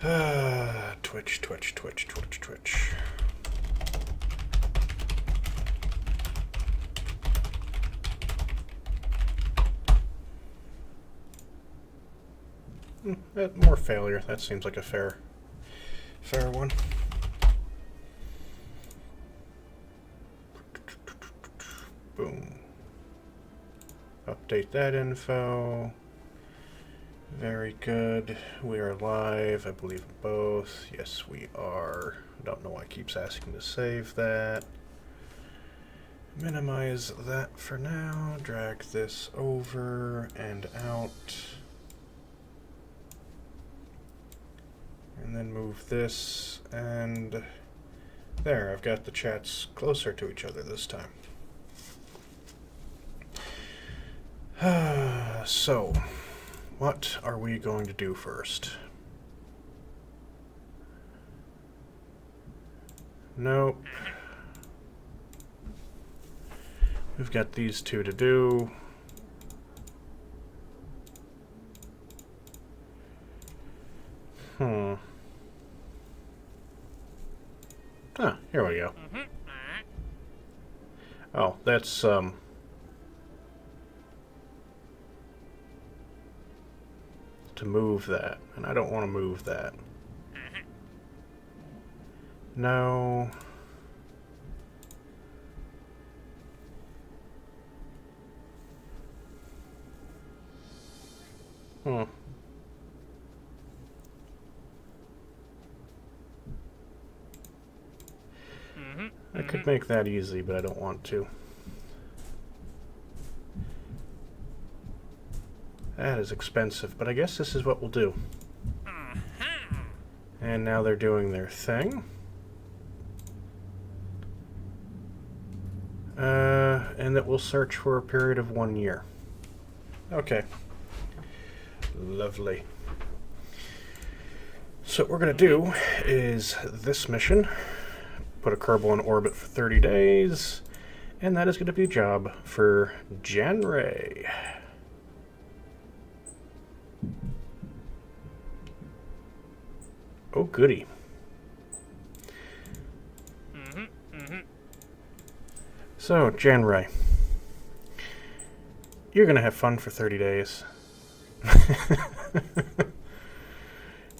Twitch, Twitch, Twitch, Twitch, Twitch. More failure. That seems like a fair one. Boom. Update that info. Very good. We are live, I believe both. Yes, we are. I don't know why it keeps asking to save that. Minimize that for now. Drag this over and out. And then move this, and there, I've got the chats closer to each other this time. So, what are we going to do first? Nope. We've got these two to do. Ah, here we go. Oh, that's, to move that, and I don't want to move that. No. I could make that easy, but I don't want to. That is expensive, but I guess this is what we'll do. And now they're doing their thing. And that we'll search for a period of 1 year. Okay. Lovely. So what we're going to do is this mission. Put a Kerbal in orbit for 30 days. And that is going to be a job for January. Oh, goody. So, January. You're going to have fun for 30 days.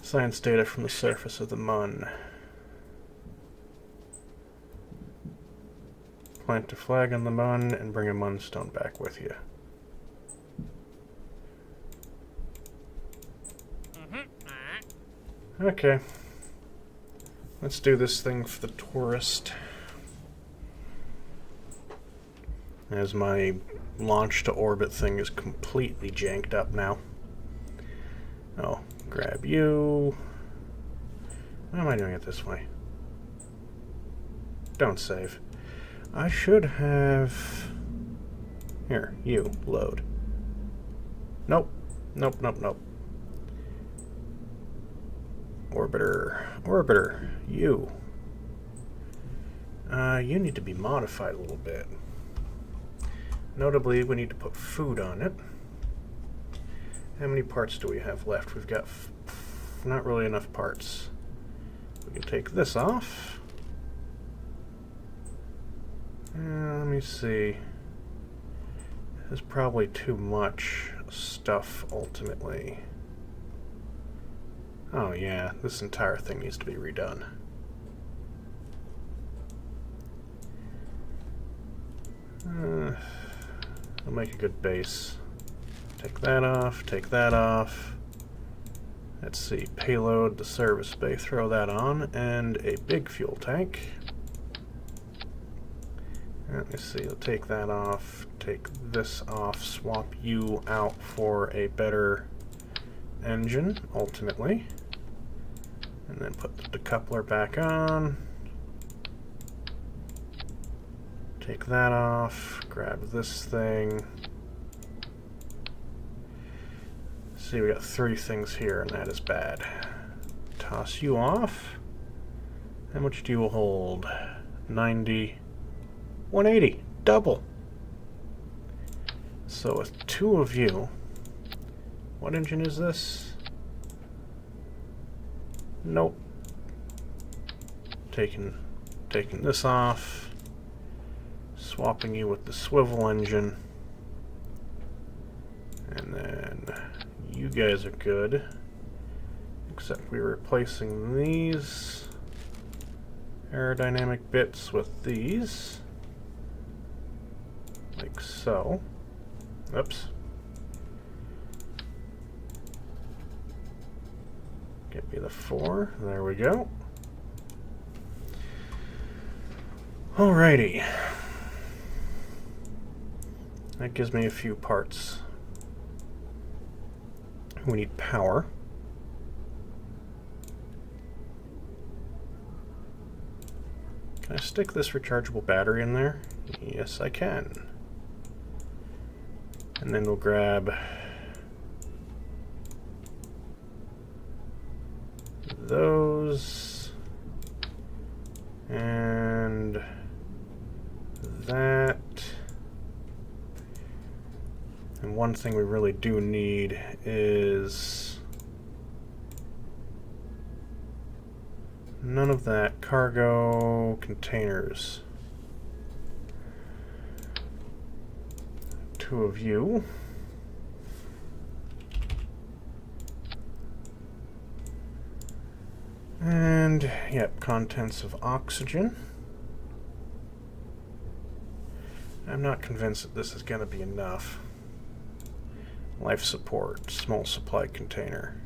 Science data from the surface of the Mun. Plant a flag on the Mun and bring a Munstone back with you. Okay. Let's do this thing for the tourist. As my launch to orbit thing is completely janked up now. Oh, grab you. Why am I doing it this way? Don't save. I should have... Here, you, load. Nope. Nope, nope, nope. Orbiter, you. You need to be modified a little bit. Notably, we need to put food on it. How many parts do we have left? We've got not really enough parts. We can take this off. Let me see. This is probably too much stuff, ultimately. Oh yeah, this entire thing needs to be redone. I'll make a good base. Take that off, take that off. Let's see, payload, the service bay, throw that on, and a big fuel tank. Let me see, I'll take that off, take this off, swap you out for a better engine, ultimately. And then put the decoupler back on. Take that off, grab this thing. See, we got 3 things here, and that is bad. Toss you off. How much do you hold? 90. 180. Double. So with 2 of you, what engine is this? Nope. Taking this off. Swapping you with the swivel engine. And then you guys are good. Except we're replacing these aerodynamic bits with these. Like so. Oops. Get me the 4. There we go. Alrighty. That gives me a few parts. We need power. Can I stick this rechargeable battery in there? Yes, I can. And then we'll grab those and that. And one thing we really do need is none of that. Cargo containers. 2 of you. And, yep, contents of oxygen. I'm not convinced that this is going to be enough. Life support, small supply container.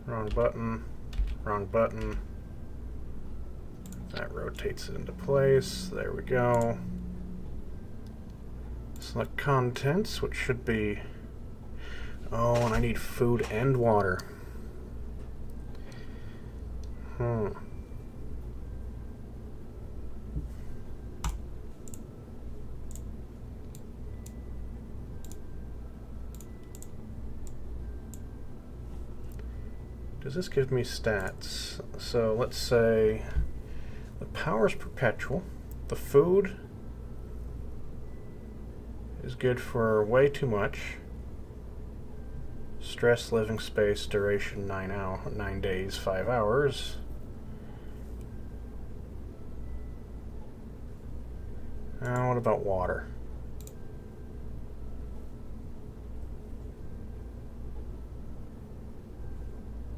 Wrong button, wrong button. That rotates it into place. There we go. Select contents, which should be... Oh, and I need food and water. Does this give me stats? So let's say the power is perpetual. The food is good for way too much. Stress, living space, duration 9 days, 5 hours. What about water?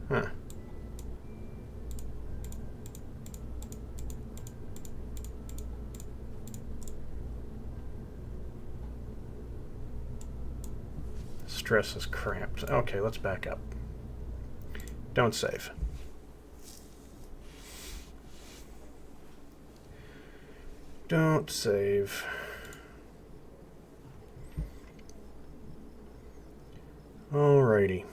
Huh. Stress is cramped. Okay, let's back up. Don't save. Don't save. Alrighty.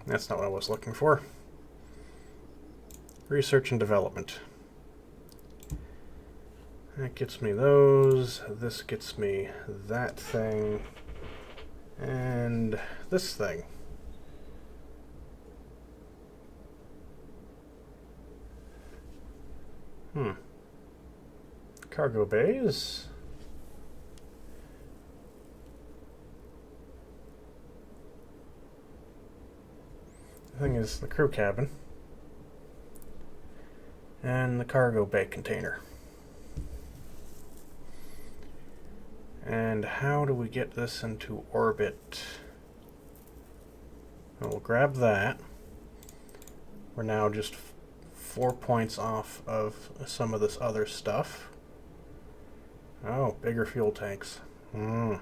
That's not what I was looking for. Research and development. That gets me those. This gets me that thing. And this thing. Cargo bays. The thing is the crew cabin. And the cargo bay container. And how do we get this into orbit? We'll grab that. We're now just 4 points off of some of this other stuff. Oh, bigger fuel tanks. I'm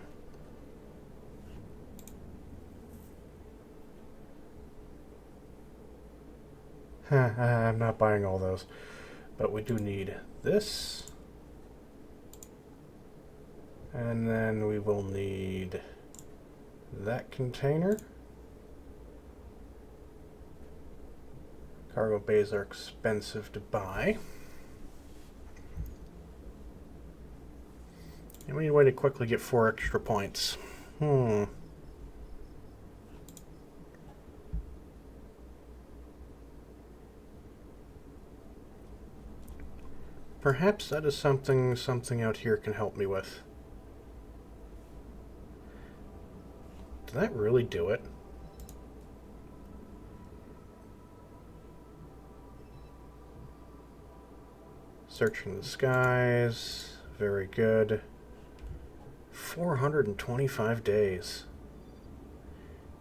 not buying all those. But we do need this. And then we will need that container. Cargo bays are expensive to buy. And we need a way to quickly get 4 extra points. Perhaps that is something out here can help me with. Did that really do it? Searching the skies. Very good. 425 days.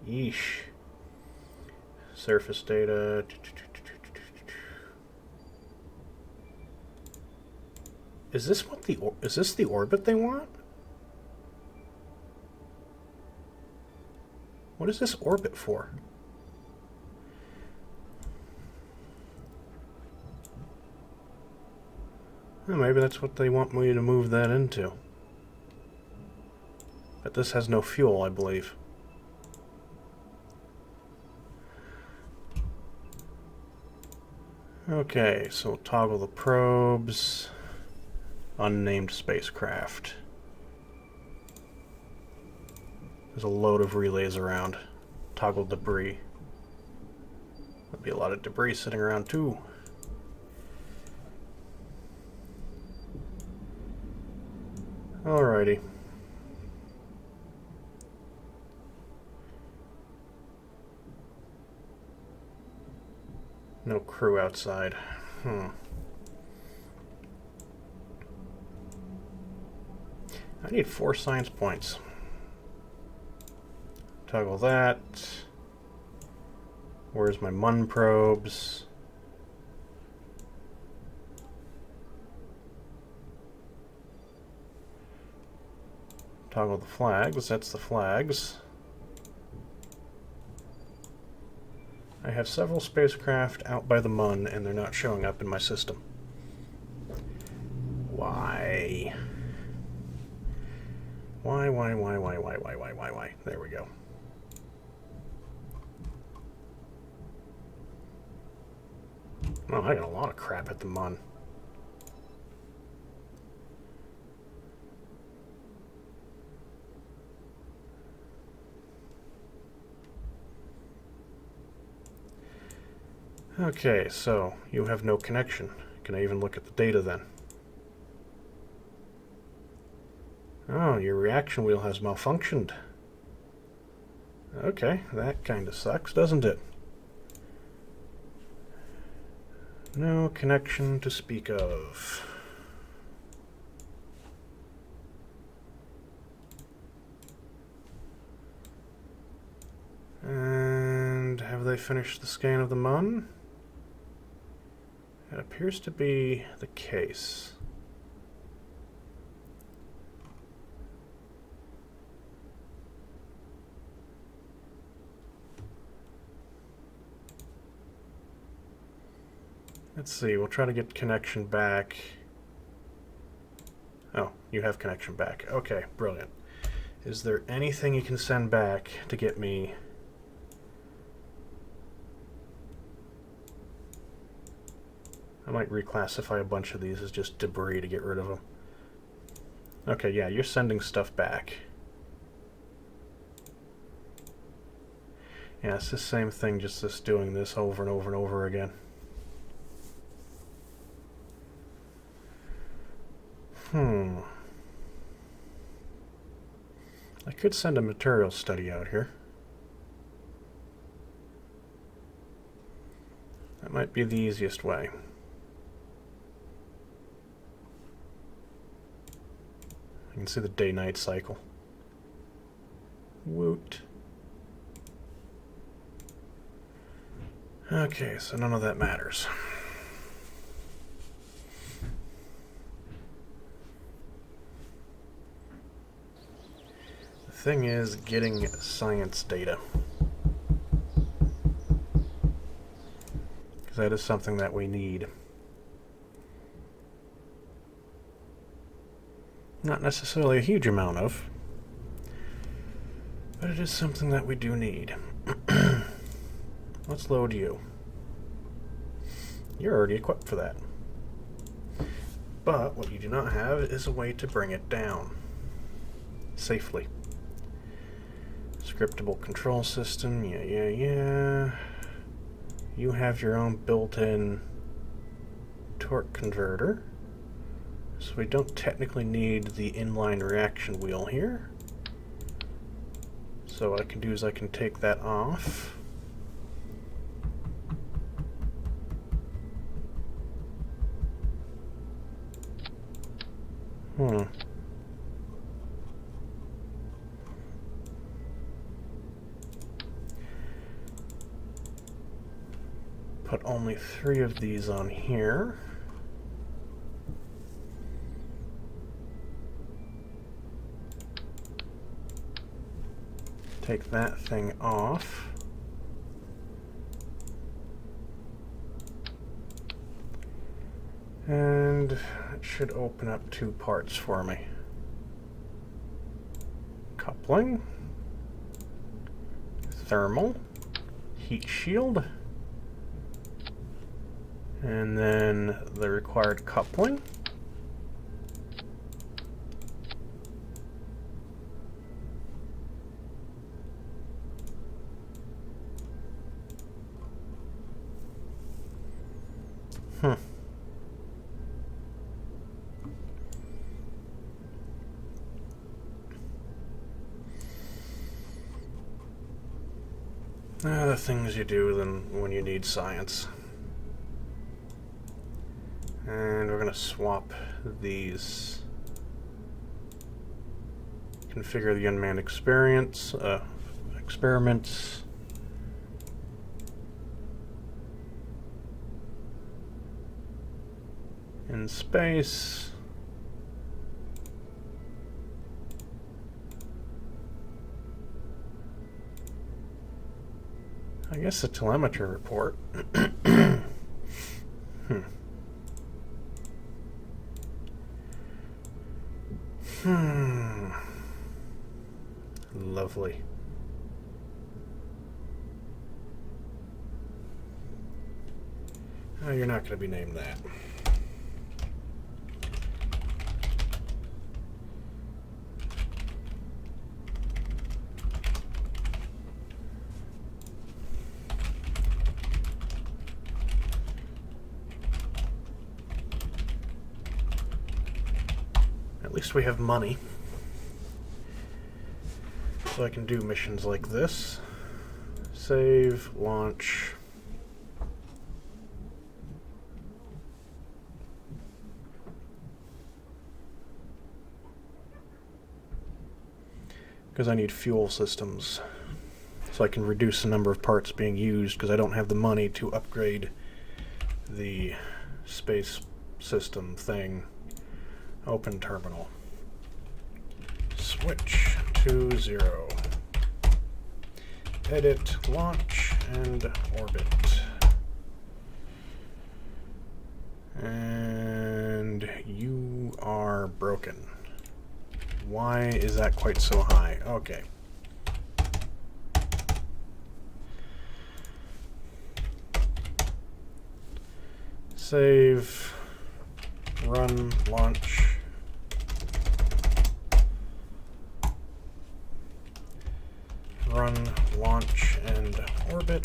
Yeesh. Surface data. Is this the orbit they want? What is this orbit for? Well, maybe that's what they want me to move that into. But this has no fuel, I believe. Okay, so we'll toggle the probes. Unnamed spacecraft. There's a load of relays around. Toggle debris. There'll be a lot of debris sitting around too. Alrighty. No crew outside. I need 4 science points. Toggle that. Where's my MUN probes? Toggle the flags. That's the flags. I have several spacecraft out by the MUN and they're not showing up in my system. Why? Why? There we go. Oh, I got a lot of crap at the MUN. Okay, so you have no connection. Can I even look at the data then? Oh, your reaction wheel has malfunctioned. Okay, that kind of sucks, doesn't it? No connection to speak of. And have they finished the scan of the MUN? It appears to be the case. Let's see, we'll try to get connection back. Oh, you have connection back. Okay, brilliant. Is there anything you can send back to get me... I might reclassify a bunch of these as just debris to get rid of them. Okay, yeah, you're sending stuff back. Yeah, it's the same thing, just this doing this over and over and over again. I could send a material study out here. That might be the easiest way. You can see the day-night cycle. Woot. Okay, so none of that matters. The thing is getting science data. Because that is something that we need. Not necessarily a huge amount of, but it is something that we do need. Let's load you. You're already equipped for that. But what you do not have is a way to bring it down safely. Scriptable control system, yeah. You have your own built-in torque converter. So we don't technically need the inline reaction wheel here. So what I can do is I can take that off. Put only 3 of these on here. Take that thing off. And it should open up 2 parts for me. Coupling, thermal, heat shield, and then the required coupling. The things you do then when you need science. And we're going to swap these. Configure the unmanned experiments. In space. I guess the telemetry report. Lovely. Oh, you're not going to be named that. At least we have money. So I can do missions like this. Save, launch. Because I need fuel systems. So I can reduce the number of parts being used because I don't have the money to upgrade the space system thing. Open terminal. Switch to 0. Edit, launch, and orbit. And you are broken. Why is that quite so high? Okay. Save, run, launch. Run, launch, and orbit.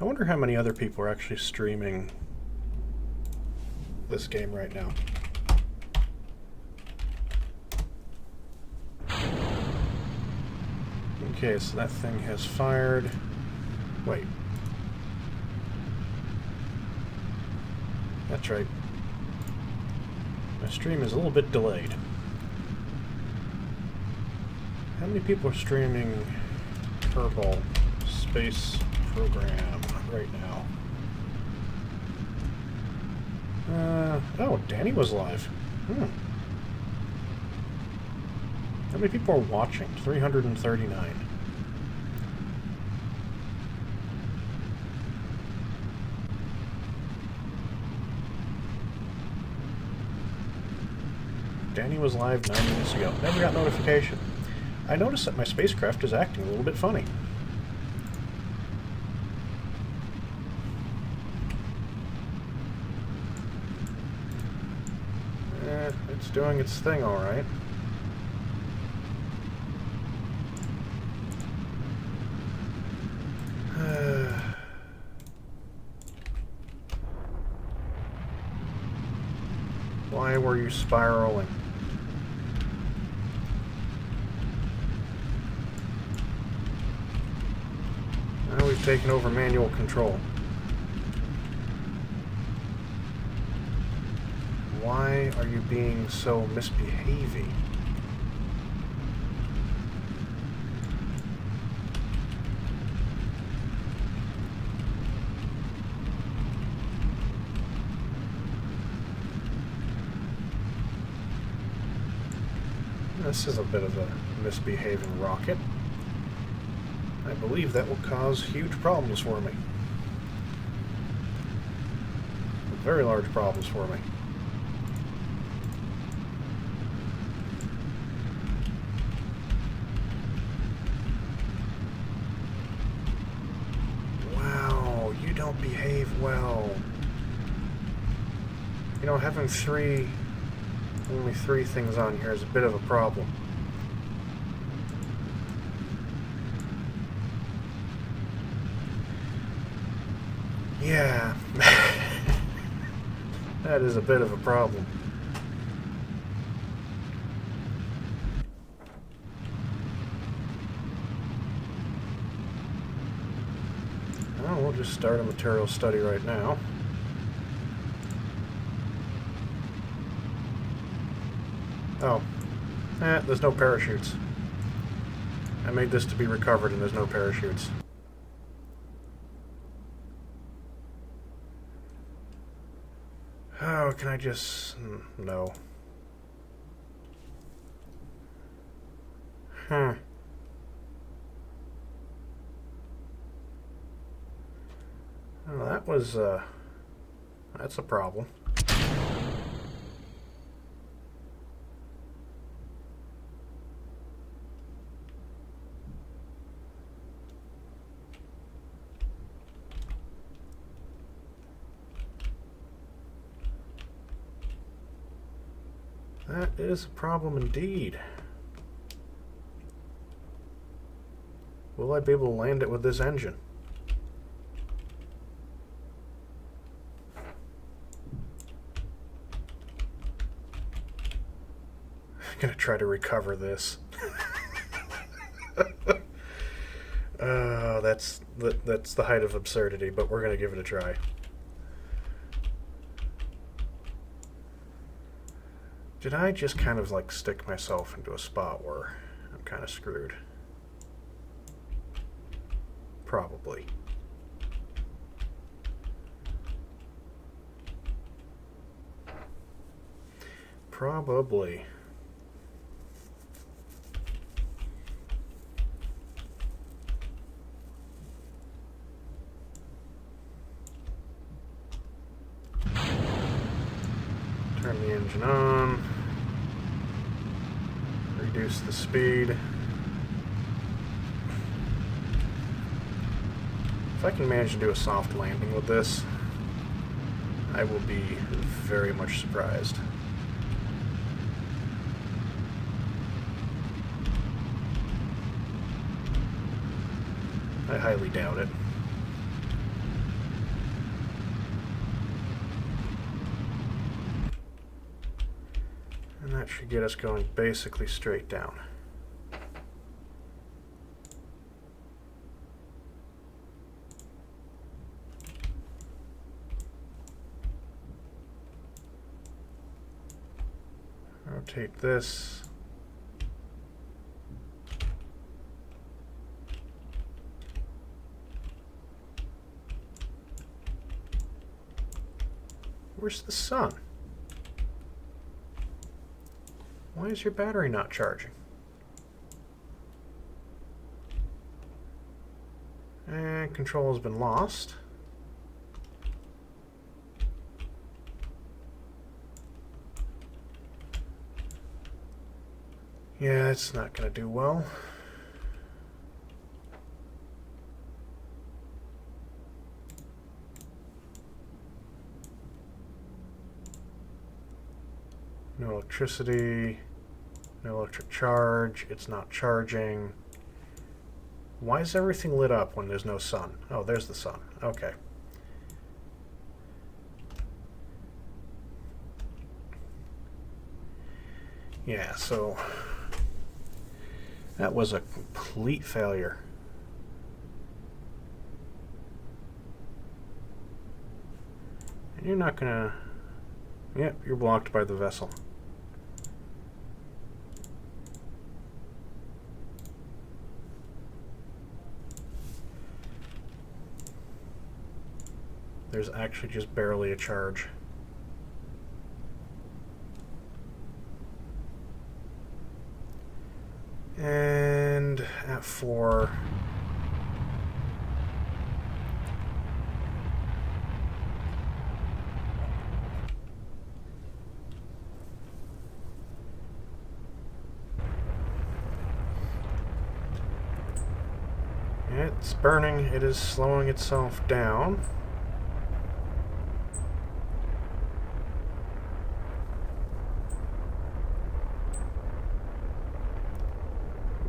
I wonder how many other people are actually streaming this game right now. Okay, so that thing has fired. Wait. That's right. My stream is a little bit delayed. How many people are streaming Kerbal space program right now? Oh, Danny was live. How many people are watching? 339. Danny was live 9 minutes ago. Never got notification. I noticed that my spacecraft is acting a little bit funny. It's doing its thing all right. Why were you spiraling? Now we've taken over manual control. Why are you being so misbehaving? This is a bit of a misbehaving rocket. I believe that will cause huge problems for me. Very large problems for me. Wow, you don't behave well. You know, having only three things on here is a bit of a problem. Yeah, that is a bit of a problem. Well, we'll just start a material study right now. Oh, there's no parachutes. I made this to be recovered and there's no parachutes. Oh, can I just... no. Huh. Well, that was, that's a problem. That is a problem indeed. Will I be able to land it with this engine? I'm gonna try to recover this. That's the height of absurdity, but we're gonna give it a try. Did I just kind of like stick myself into a spot where I'm kind of screwed? Probably. Probably. Turn the engine on. Reduce the speed. If I can manage to do a soft landing with this, I will be very much surprised. I highly doubt it. And that should get us going basically straight down. Rotate this. Where's the sun? Why is your battery not charging? And control has been lost. Yeah, it's not going to do well. No electricity, no electric charge, it's not charging. Why is everything lit up when there's no sun? Oh, there's the sun. Okay. Yeah, so that was a complete failure. And you're not gonna... Yep, you're blocked by the vessel. There's actually just barely a charge. And at 4... It's burning. It is slowing itself down.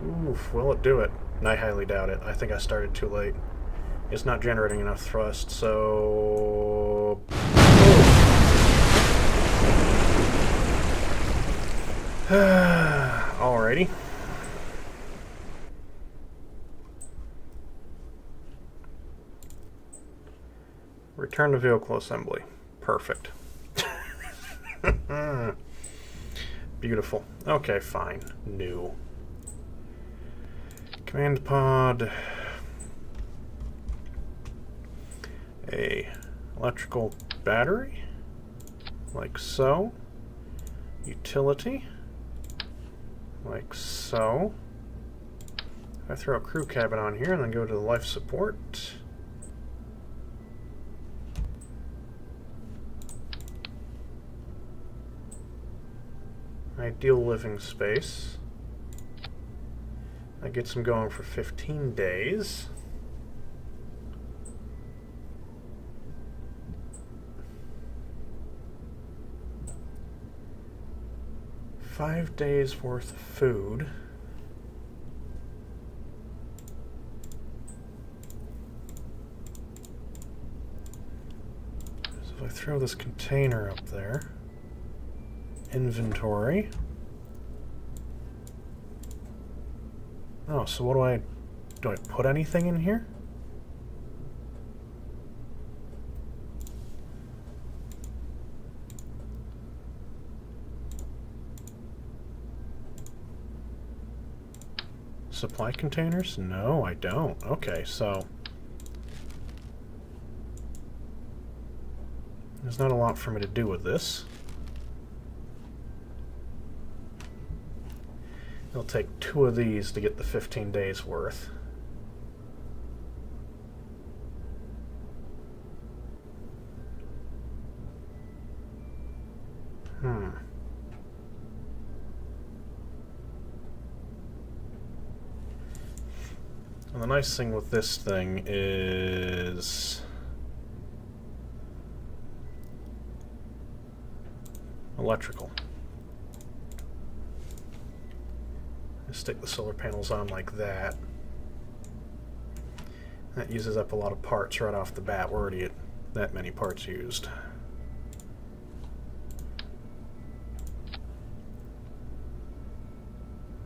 Oof, will it do it? I highly doubt it. I think I started too late. It's not generating enough thrust, so... Alrighty. Return to vehicle assembly. Perfect. Beautiful. Okay, fine. New. Command pod. A electrical battery. Like so. Utility. Like so. If I throw a crew cabin on here and then go to the life support. Ideal living space. That gets them going for 15 days. $5 days worth of food. So if I throw this container up there, inventory. Oh, so what do I put anything in here? Supply containers? No, I don't. Okay, so there's not a lot for me to do with this. It'll take 2 of these to get the 15 days worth. And the nice thing with this thing is electrical. Stick the solar panels on like that. That uses up a lot of parts right off the bat. We're already at that many parts used.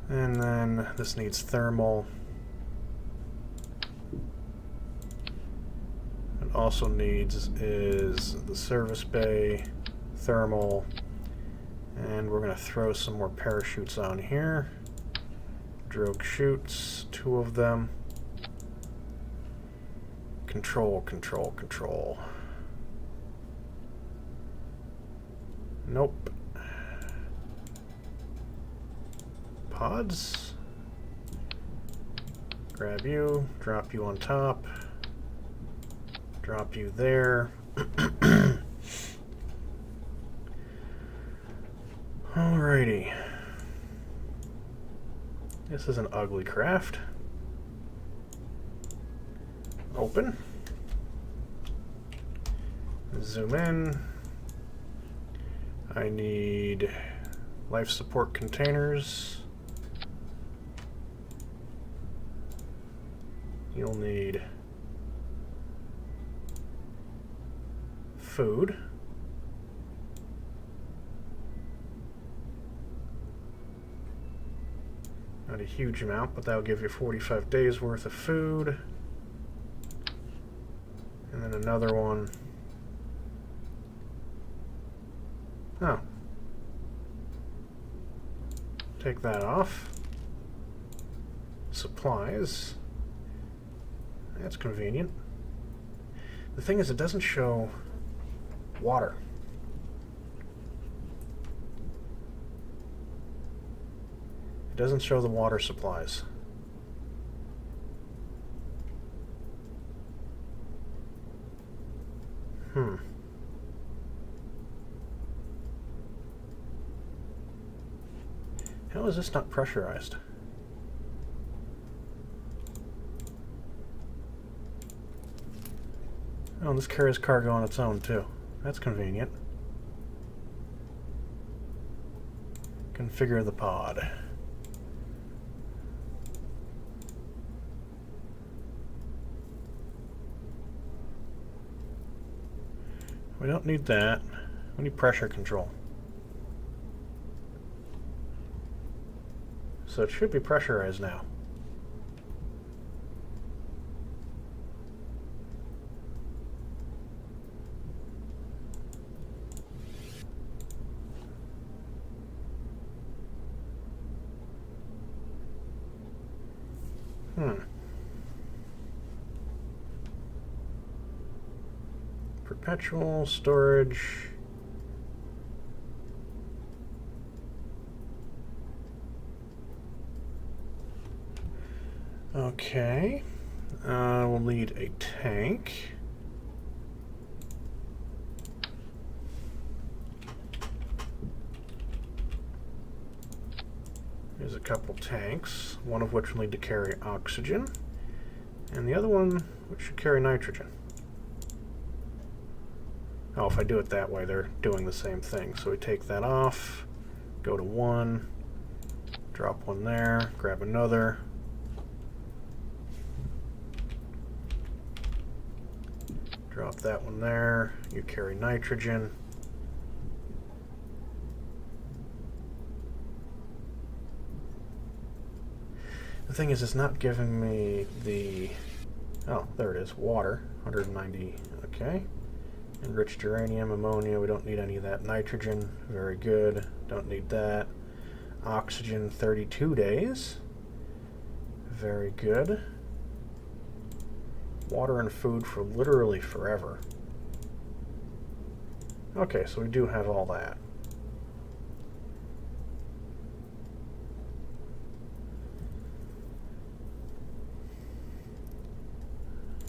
And then this needs thermal. It also needs is the service bay, thermal, and we're going to throw some more parachutes on here. Drogue chutes, 2 of them. Control, control, control. Nope. Pods. Grab you, drop you on top. Drop you there. Alrighty. This is an ugly craft. Open. Zoom in. I need life support containers. You'll need food. a huge amount, but that'll give you 45 days worth of food. And then another one. Oh. Take that off. Supplies. That's convenient. The thing is, it doesn't show water. It doesn't show the water supplies. How is this not pressurized? Oh, and this carries cargo on its own, too. That's convenient. Configure the pod. We don't need that. We need pressure control. So it should be pressurized now. Perpetual storage. Okay. We'll need a tank. There's a couple tanks, one of which will need to carry oxygen, and the other one which should carry nitrogen. Oh, if I do it that way, they're doing the same thing. So we take that off, go to one, drop one there, grab another. Drop that one there. You carry nitrogen. The thing is, it's not giving me the... Oh, there it is. Water. 190. Okay. Enriched uranium, ammonia. We don't need any of that. Nitrogen. Very good. Don't need that. Oxygen, 32 days. Very good. Water and food for literally forever. Okay, so we do have all that.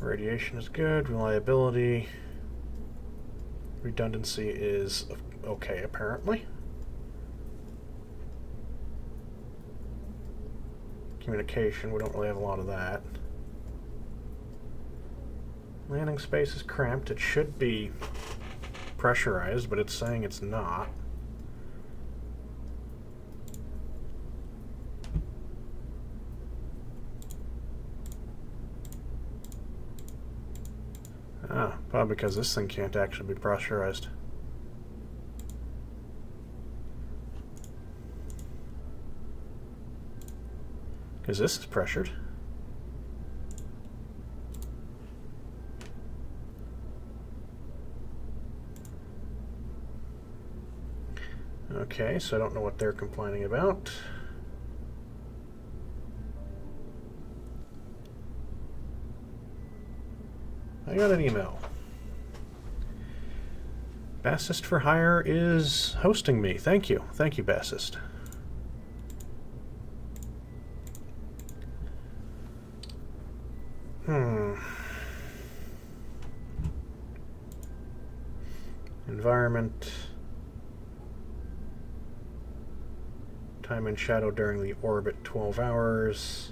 Radiation is good. Reliability. Redundancy is okay, apparently. Communication, we don't really have a lot of that. Landing space is cramped. It should be pressurized, but it's saying it's not. Ah, probably because this thing can't actually be pressurized. Because this is pressured. Okay, so I don't know what they're complaining about. I got an email. Bassist for Hire is hosting me. Thank you. Thank you, Bassist. Environment. Time in shadow during the orbit, 12 hours.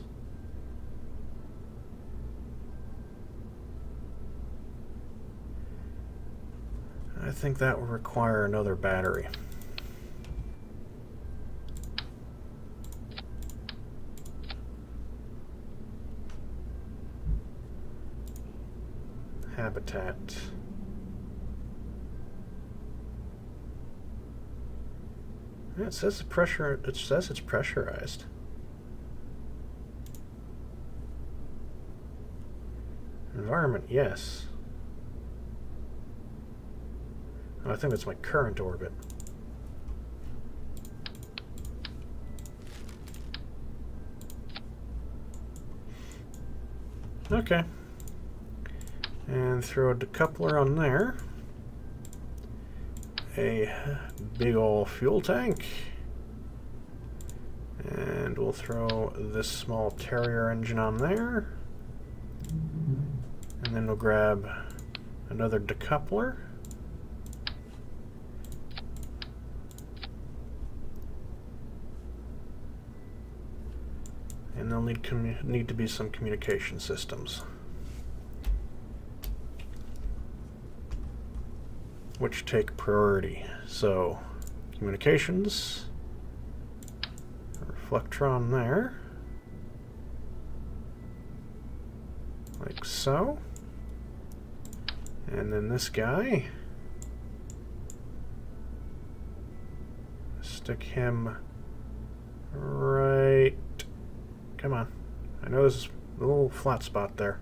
I think that will require another battery. Habitat. Yeah, it says it's pressurized. Environment, yes. Oh, I think that's my current orbit. Okay. And throw a decoupler on there. A big ol' fuel tank. And we'll throw this small Terrier engine on there. And then we'll grab another decoupler. And there'll need to be some communication systems, which take priority. So, communications, reflectron there, like so. And then this guy, stick him right. Come on. I know there's a little flat spot there.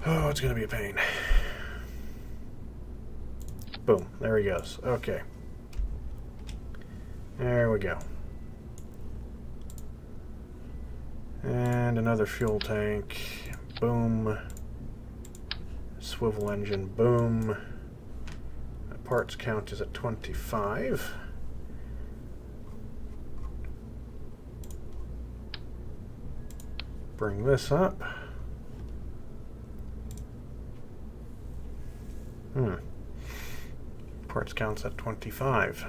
Oh, it's going to be a pain. Boom. There he goes. Okay. There we go. And another fuel tank. Boom. Swivel engine. Boom. The parts count is at 25. Bring this up. Parts counts at 25.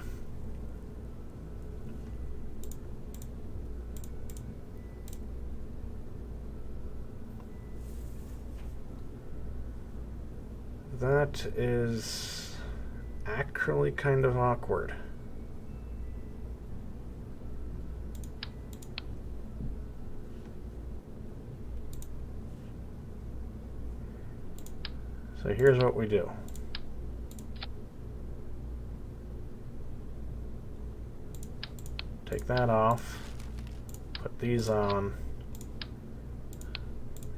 That is actually kind of awkward. So here's what we do. Take that off, put these on,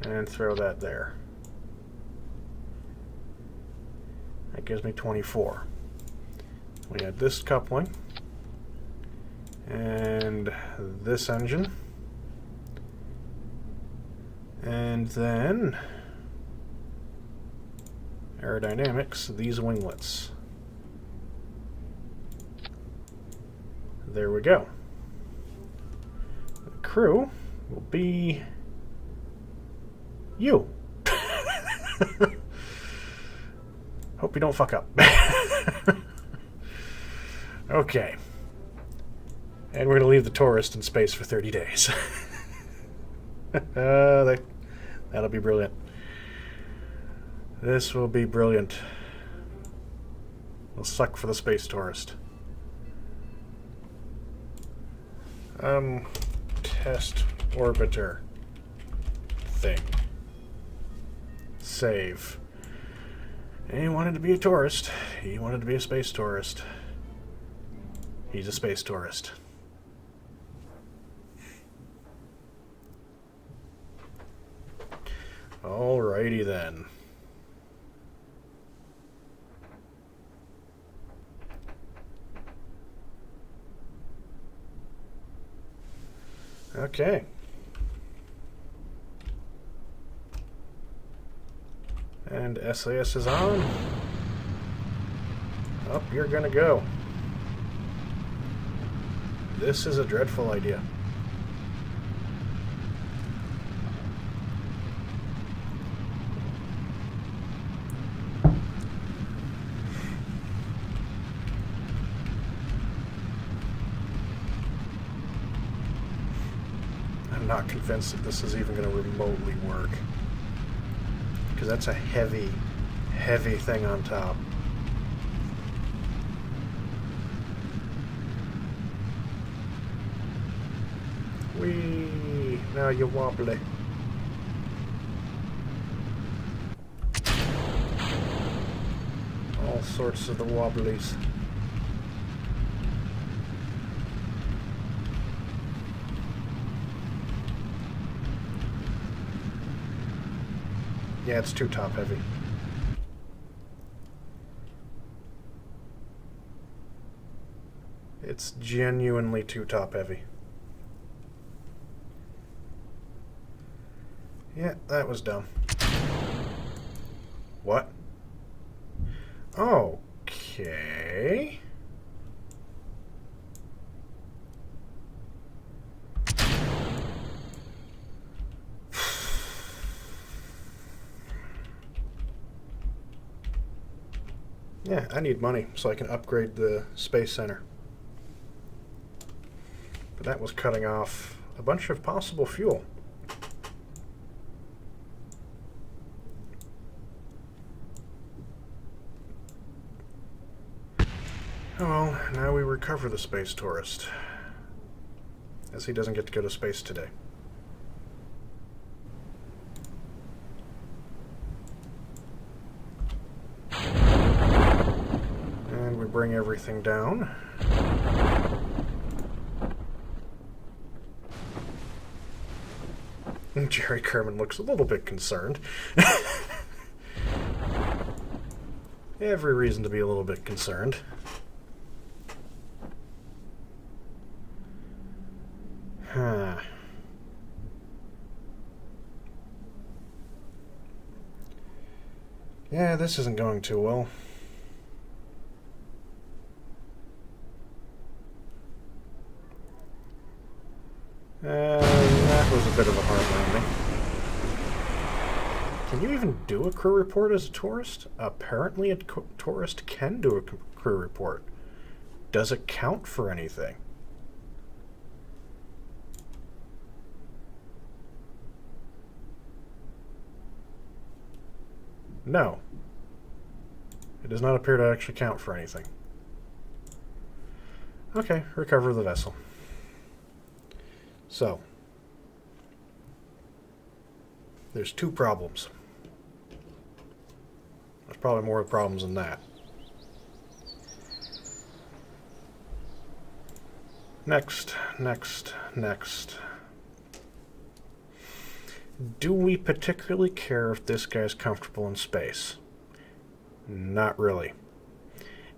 and throw that there. That gives me 24. We had this coupling, and this engine, and then aerodynamics, these winglets. There we go. The crew will be you. Hope you don't fuck up. Okay. And we're going to leave the tourist in space for 30 days. That'll be brilliant. This will be brilliant. We'll suck for the space tourist. Test orbiter thing. Save. He wanted to be a tourist. He wanted to be a space tourist. He's a space tourist. Alrighty then. Okay. And SAS is on. Up you're gonna go. This is a dreadful idea. I'm not convinced that this is even going to remotely work. Because that's a heavy, heavy thing on top. Whee! Now you're wobbly. All sorts of the wobblies. Yeah, it's too top heavy. It's genuinely too top heavy. Yeah, that was dumb. What? Okay. Yeah, I need money so I can upgrade the space center. But that was cutting off a bunch of possible fuel. Oh well, now we recover the space tourist, as he doesn't get to go to space today. And we bring everything down. Jerry Kerman looks a little bit concerned. Every reason to be a little bit concerned. Huh. Yeah, this isn't going too well. That was a bit of a hard landing. Can you even do a crew report as a tourist? Apparently a tourist can do a crew report. Does it count for anything? No. It does not appear to actually count for anything. Okay, recover the vessel. So, there's two problems. There's probably more problems than that. Next. Do we particularly care if this guy's comfortable in space? Not really.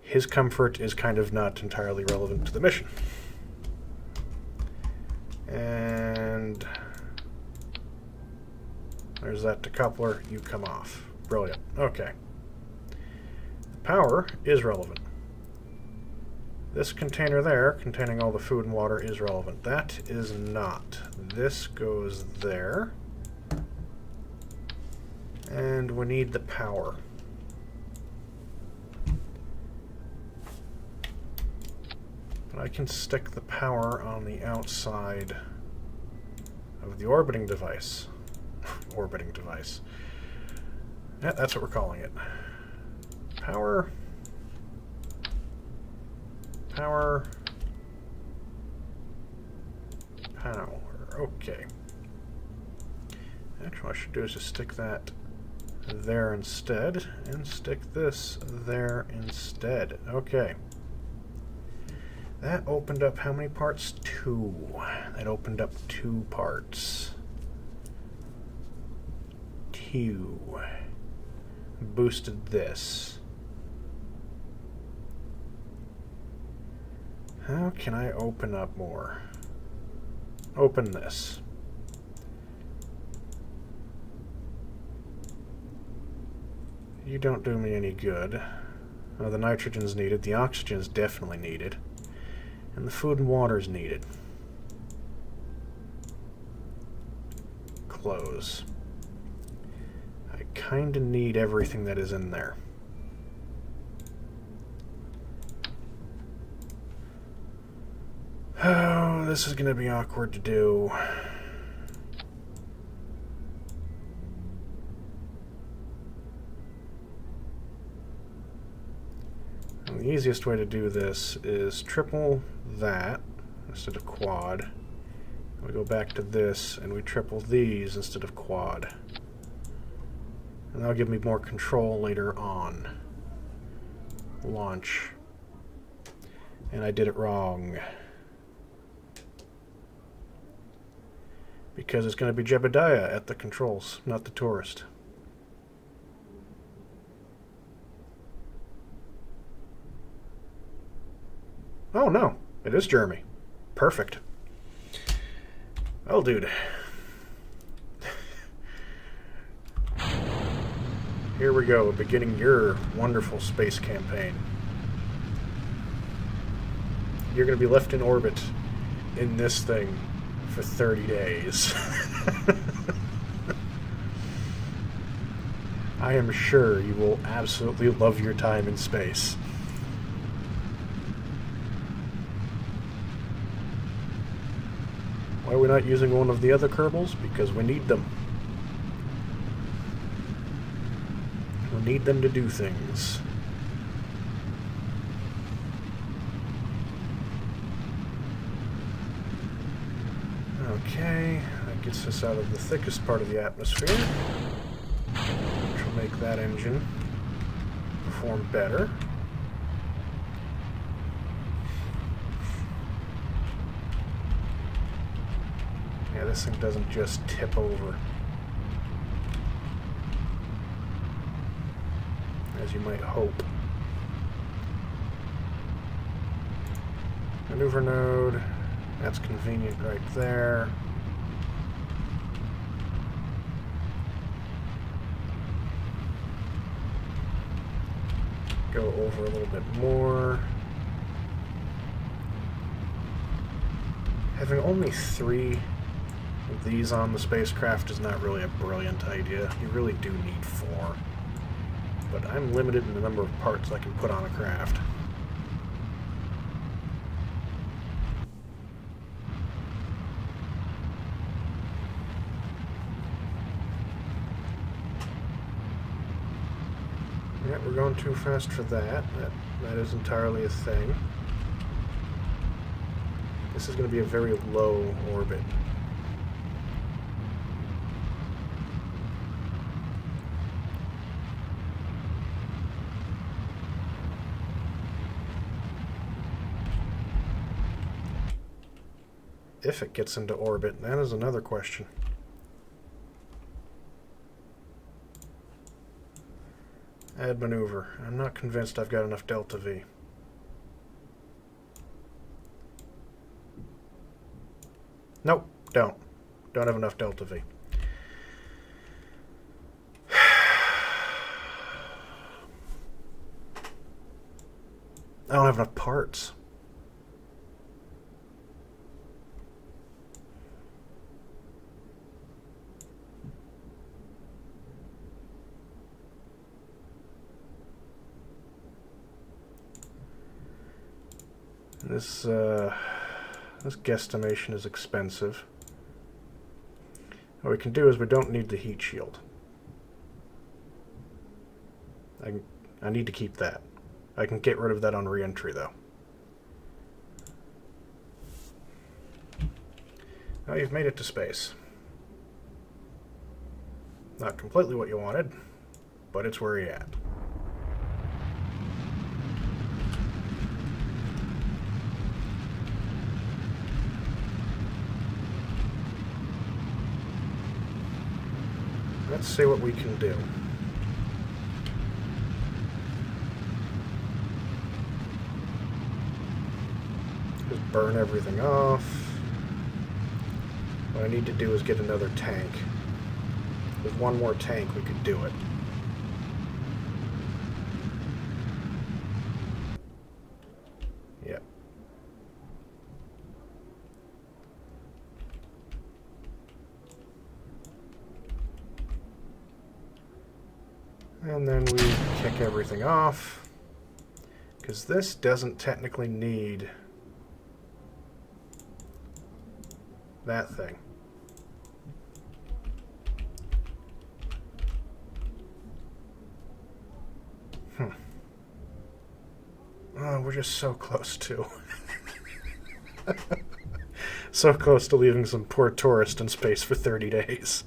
His comfort is kind of not entirely relevant to the mission. And there's that decoupler. You come off. Brilliant. Okay. Power is relevant. This container there, containing all the food and water, is relevant. That is not. This goes there. And we need the power. But I can stick the power on the outside of the orbiting device. Orbiting device. Yeah, that's what we're calling it. Power. Power. Power. Okay. Actually, what I should do is just stick that there instead, and stick this there instead. Okay. That opened up how many parts? 2. That opened up 2 parts. 2. Boosted this. How can I open up more? Open this. You don't do me any good. The nitrogen's needed, the oxygen's definitely needed, and the food and water's needed. Close. I kinda need everything that is in there. Oh, this is gonna be awkward to do. And the easiest way to do this is triple that instead of quad. We go back to this and we triple these instead of quad. And that'll give me more control later on. Launch. And I did it wrong. Because it's going to be Jebediah at the controls, not the tourist. Oh, no. It is Jeremy. Perfect. Well, dude. Here we go, beginning your wonderful space campaign. You're going to be left in orbit in this thing for 30 days. I am sure you will absolutely love your time in space. Why are we not using one of the other Kerbals? Because we need them. We need them to do things. Okay, that gets us out of the thickest part of the atmosphere, which will make that engine perform better. Yeah, this thing doesn't just tip over, as you might hope. Maneuver node. That's convenient right there. Go over a little bit more. Having only 3 of these on the spacecraft is not really a brilliant idea. You really do need 4. But I'm limited in the number of parts I can put on a craft. Yeah, we're going too fast for that. That is entirely a thing. This is going to be a very low orbit. If it gets into orbit, that is another question. Add maneuver. I'm not convinced I've got enough delta V. Nope, don't. Don't have enough delta V. I don't have enough parts. This guesstimation is expensive. What we can do is we don't need the heat shield. I need to keep that. I can get rid of that on re-entry, though. Now you've made it to space. Not completely what you wanted, but it's where you're at. Let's see what we can do. Just burn everything off. What I need to do is get another tank. With one more tank, we could do it. Yep. And then we kick everything off, because this doesn't technically need that thing. Oh, we're just so close to. So close to leaving some poor tourist in space for 30 days.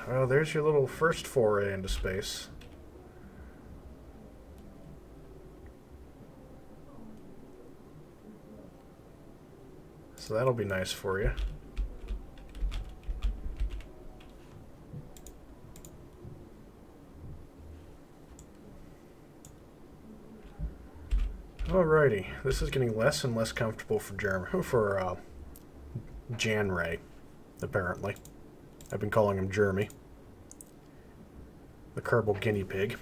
Well, there's your little first foray into space. So that'll be nice for you. Alrighty, this is getting less and less comfortable for Jan Ray, apparently. I've been calling him Jeremy, the Kerbal guinea pig.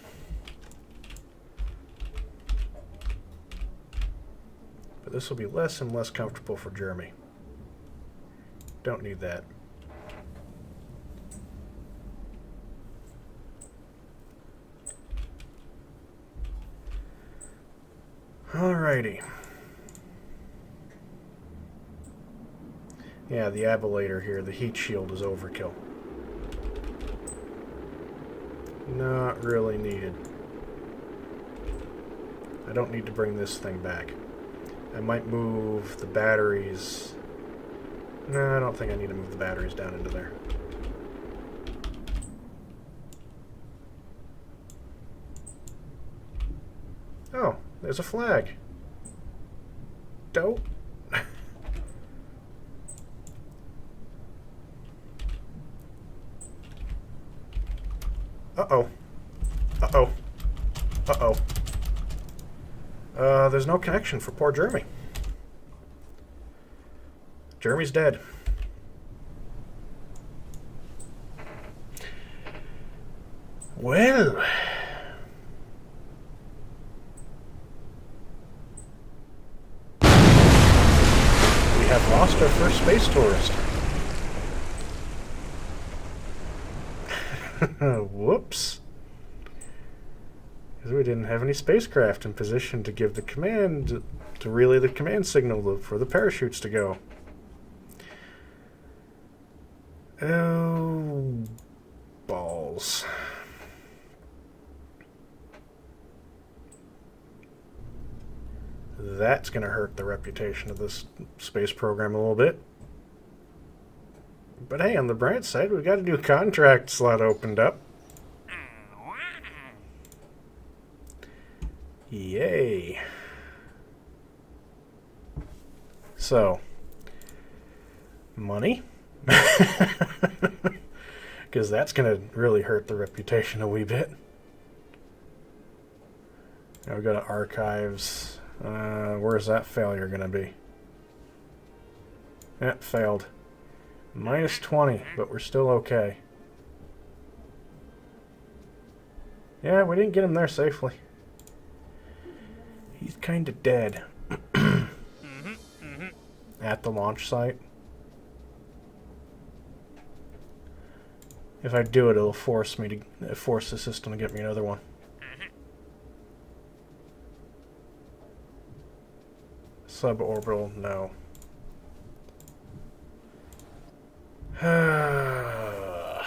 But this will be less and less comfortable for Jeremy. Don't need that. Alrighty. Yeah, the ablator here, the heat shield is overkill. Not really needed. I don't need to bring this thing back. I might move the batteries. No, I don't think I need to move the batteries down into there. Oh, there's a flag. Dope. Uh-oh. Uh-oh. Uh-oh. There's no connection for poor Jeremy. Jeremy's dead. Well... we have lost our first space tourist. Whoops. Because we didn't have any spacecraft in position to give the command, to relay the command signal for the parachutes to go. Oh, balls. That's going to hurt the reputation of this space program a little bit. But hey, on the bright side, we got a new contract slot opened up. Yay. So, money? Because that's going to really hurt the reputation a wee bit. Now we go to archives. Where's that failure going to be? It failed. Minus 20, but we're still okay. Yeah, we didn't get him there safely. He's kind of dead. At the launch site. If I do it, it'll force the system to get me another one. Suborbital, no. Oh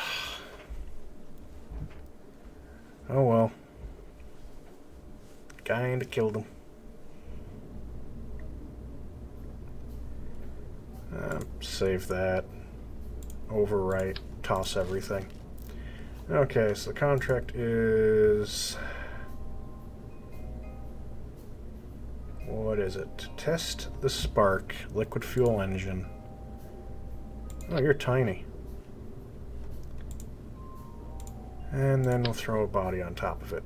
well. Kinda killed him. Save that. Overwrite. Toss everything. Okay, so the contract is... what is it? Test the spark. Liquid fuel engine. Oh, you're tiny. And then we'll throw a body on top of it.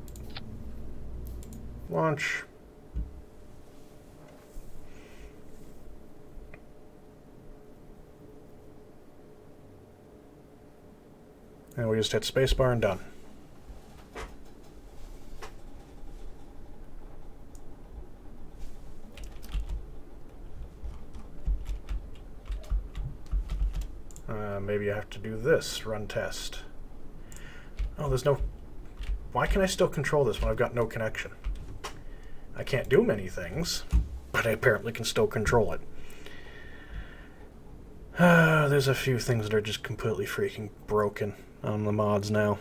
Launch. And we just hit spacebar and done. Maybe I have to do this. Run test. Oh, there's no... why can I still control this when I've got no connection? I can't do many things, but I apparently can still control it. There's a few things that are just completely freaking broken on the mods now.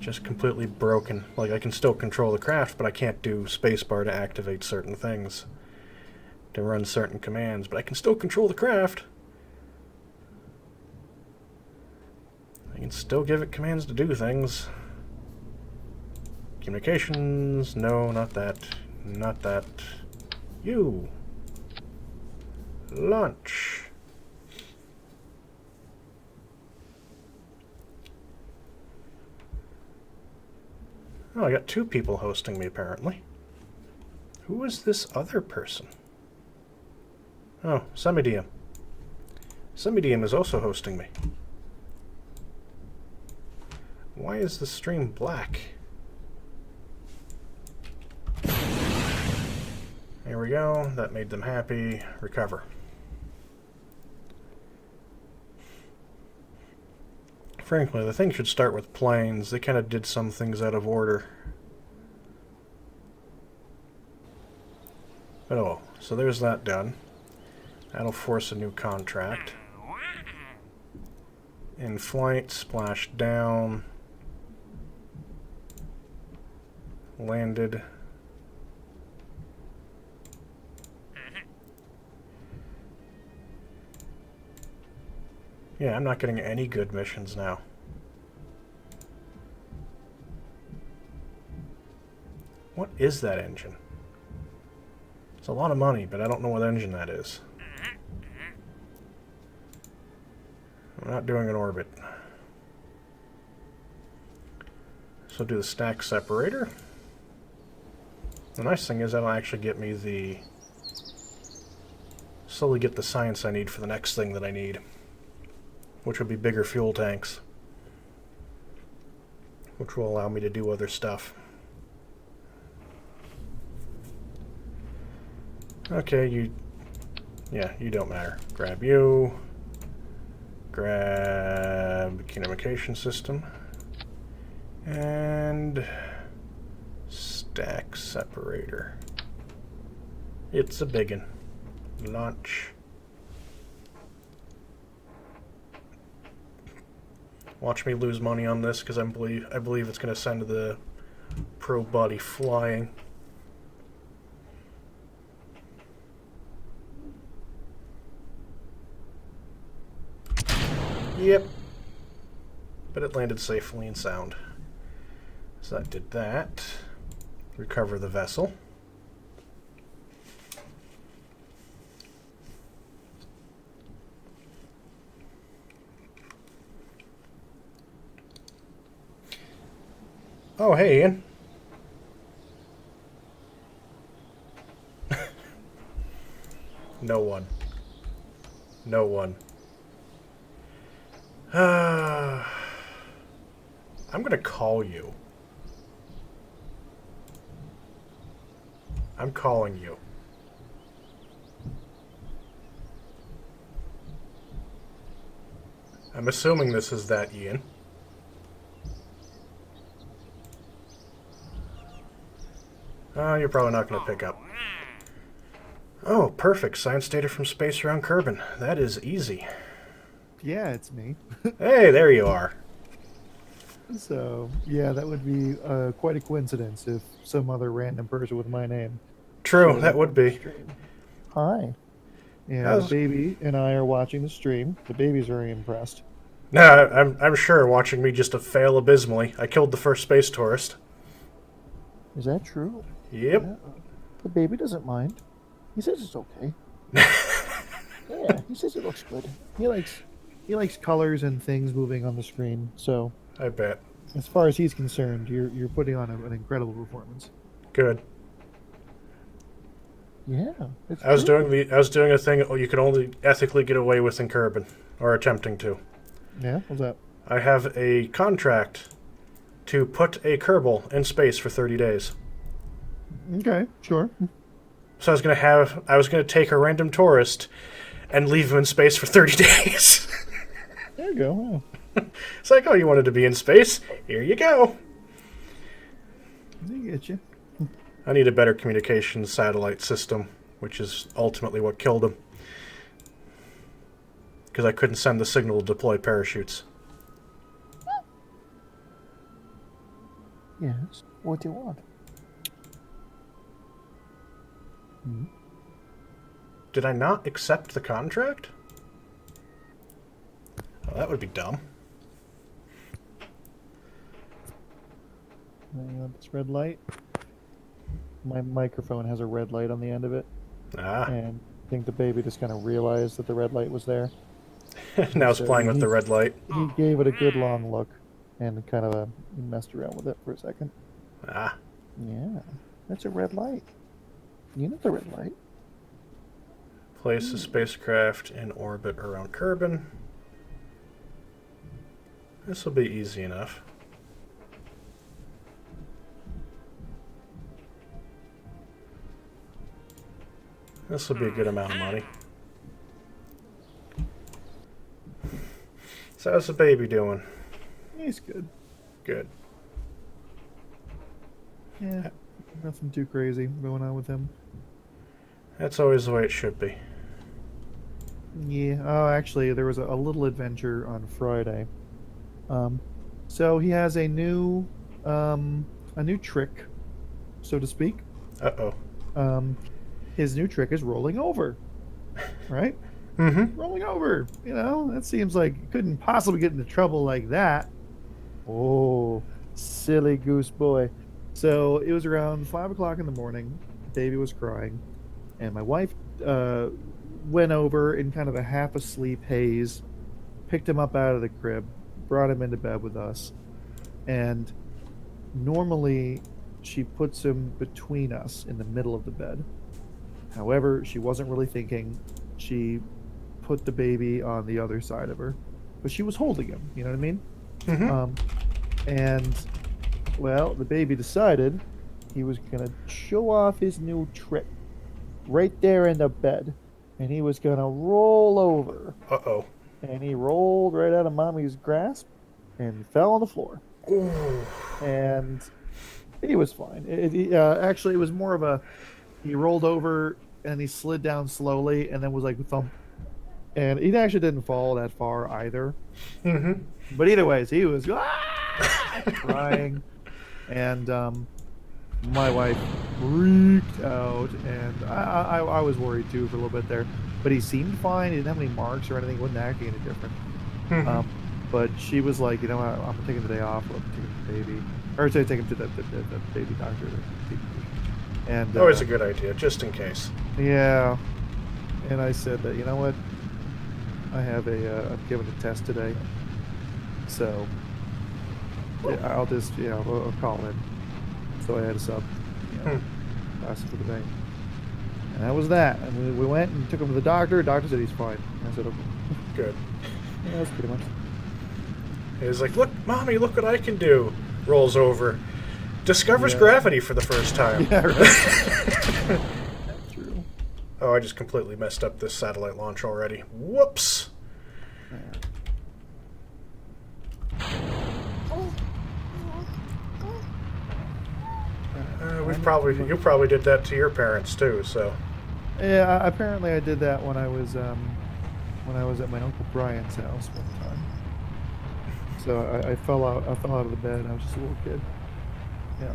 Just completely broken. Like, I can still control the craft, but I can't do spacebar to activate certain things. To run certain commands, but I can still control the craft. I can still give it commands to do things. Communications, no, not that. Not that. You. Launch. Oh, I got 2 people hosting me, apparently. Who is this other person? Oh, Semidium. Semidium is also hosting me. Why is the stream black? There we go. That made them happy. Recover. Frankly, the thing should start with planes. They kind of did some things out of order. But oh, so there's that done. That'll force a new contract. In flight, splash down. Landed. Yeah, I'm not getting any good missions now. What is that engine? It's a lot of money, but I don't know what engine that is. I'm not doing an orbit. So do the stack separator. The nice thing is that'll actually get me the... slowly get the science I need for the next thing that I need. Which would be bigger fuel tanks. Which will allow me to do other stuff. Okay, you... yeah, you don't matter. Grab you. Grab communication system. And... stack separator. It's a biggin. Launch. Watch me lose money on this because I believe it's going to send the probe body flying. Yep. But it landed safely and sound. So that did that. Recover the vessel. Oh, hey, Ian. No one. No one. I'm gonna call you. I'm calling you. I'm assuming this is that, Ian. Oh, you're probably not going to pick up. Oh, perfect. Science data from space around Kerbal. That is easy. Yeah, it's me. Hey, there you are. So, yeah, that would be quite a coincidence if some other random person with my name. True, that would be. Hi. Yeah, the baby and I are watching the stream. The baby's very impressed. No, I'm sure watching me just fail abysmally. I killed the first space tourist. Is that true? Yep. Yeah. The baby doesn't mind. He says it's okay. Yeah, he says it looks good. He likes colors and things moving on the screen. So I bet. As far as he's concerned, you're putting on an incredible performance. Good. Yeah, I was doing a thing you could only ethically get away with in Kerbal, or attempting to. Yeah, what's that? I have a contract to put a Kerbal in space for 30 days. Okay, sure. So I was gonna take a random tourist and leave him in space for 30 days. There you go. Yeah. It's like, oh, you wanted to be in space? Here you go. I get you. I need a better communications satellite system, which is ultimately what killed him. Because I couldn't send the signal to deploy parachutes. Yes. What do you want? Hmm? Did I not accept the contract? Oh, that would be dumb. This red light. My microphone has a red light on the end of it. Ah. And I think the baby just kind of realized that the red light was there. Now it's playing with the red light. He gave it a good long look and kind of messed around with it for a second. Ah, Yeah, that's a red light. You know the red light. place the spacecraft in orbit around Kerbin. This will be easy enough. This will be a good amount of money. So how's the baby doing? He's good. Good. Yeah, nothing too crazy going on with him. That's always the way it should be. Yeah. Oh, actually, there was a little adventure on Friday. Um, so he has a new trick, so to speak. Uh-oh. Um, his new trick is rolling over, right? Mm-hmm. Rolling over. You know, that seems like you couldn't possibly get into trouble like that. Oh, silly goose boy. So it was around 5 o'clock in the morning. Baby was crying, and my wife went over in kind of a half asleep haze, picked him up out of the crib, brought him into bed with us, and normally she puts him between us in the middle of the bed. However, she wasn't really thinking. She put the baby on the other side of her, but she was holding him. You know what I mean? Mm-hmm. Um, and well, the baby decided he was gonna show off his new trick right there in the bed, and he was gonna roll over, Uh-oh. and he rolled right out of mommy's grasp and fell on the floor, Ooh. and he was fine. Actually, it was more of a he rolled over and he slid down slowly, and then was like thump, and he actually didn't fall that far either. Mm-hmm. But either ways, he was crying, and my wife freaked out, and I was worried too for a little bit there. But he seemed fine. He didn't have any marks or anything. He wasn't acting any different. Mm-hmm. But she was like, you know, I'm gonna take him the day off. I'm taking the baby, or to take him to the baby doctor. And Always a good idea, just in case. yeah, and I said that, you know what, I'm giving a test today, so yeah, I'll just, I'll call in. So I had a sub, last for the day, and that was that. And we went and took him to the doctor. The doctor said he's fine. I said, okay. Good. Yeah, that's pretty much. He was like, look, Mommy, look what I can do. Rolls over. Discovers Yeah. gravity for the first time. Yeah, right. True. Oh, I just completely messed up this satellite launch already. Whoops. You probably did that to your parents too. So. Yeah, apparently I did that when I was at my Uncle Brian's house one time. So I fell out of the bed. I was just a little kid. Yeah.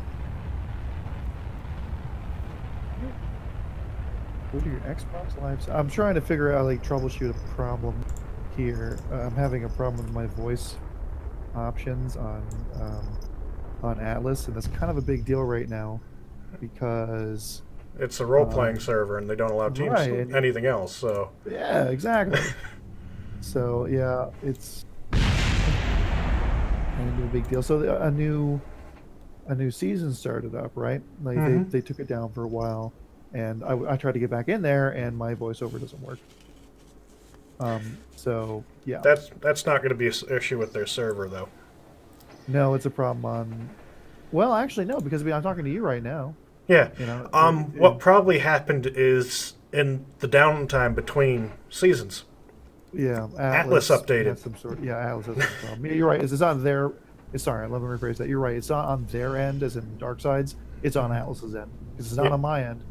Go to your Xbox Live. I'm trying to figure out, like, troubleshoot a problem here. I'm having a problem with my voice options on Atlas, and that's kind of a big deal right now because It's a role-playing server, and they don't allow teams right. anything else. So. Yeah, exactly. So yeah, it's kind of a big deal. So a new season started up, right? Like they took it down for a while, and I tried to get back in there, and my voiceover doesn't work. So yeah, That's not going to be an issue with their server, though. no, it's a problem on. Well, actually, no, because I'm talking to you right now. Yeah. You know, What probably happened is in the downtime between seasons. Yeah, Atlas updated. has some sort. Yeah, Atlas has some problem. Yeah, you're right. It's on their. Sorry, let me rephrase that. You're right. It's not on their end, as in Darkside's. It's on Atlas's end because it's not on my end.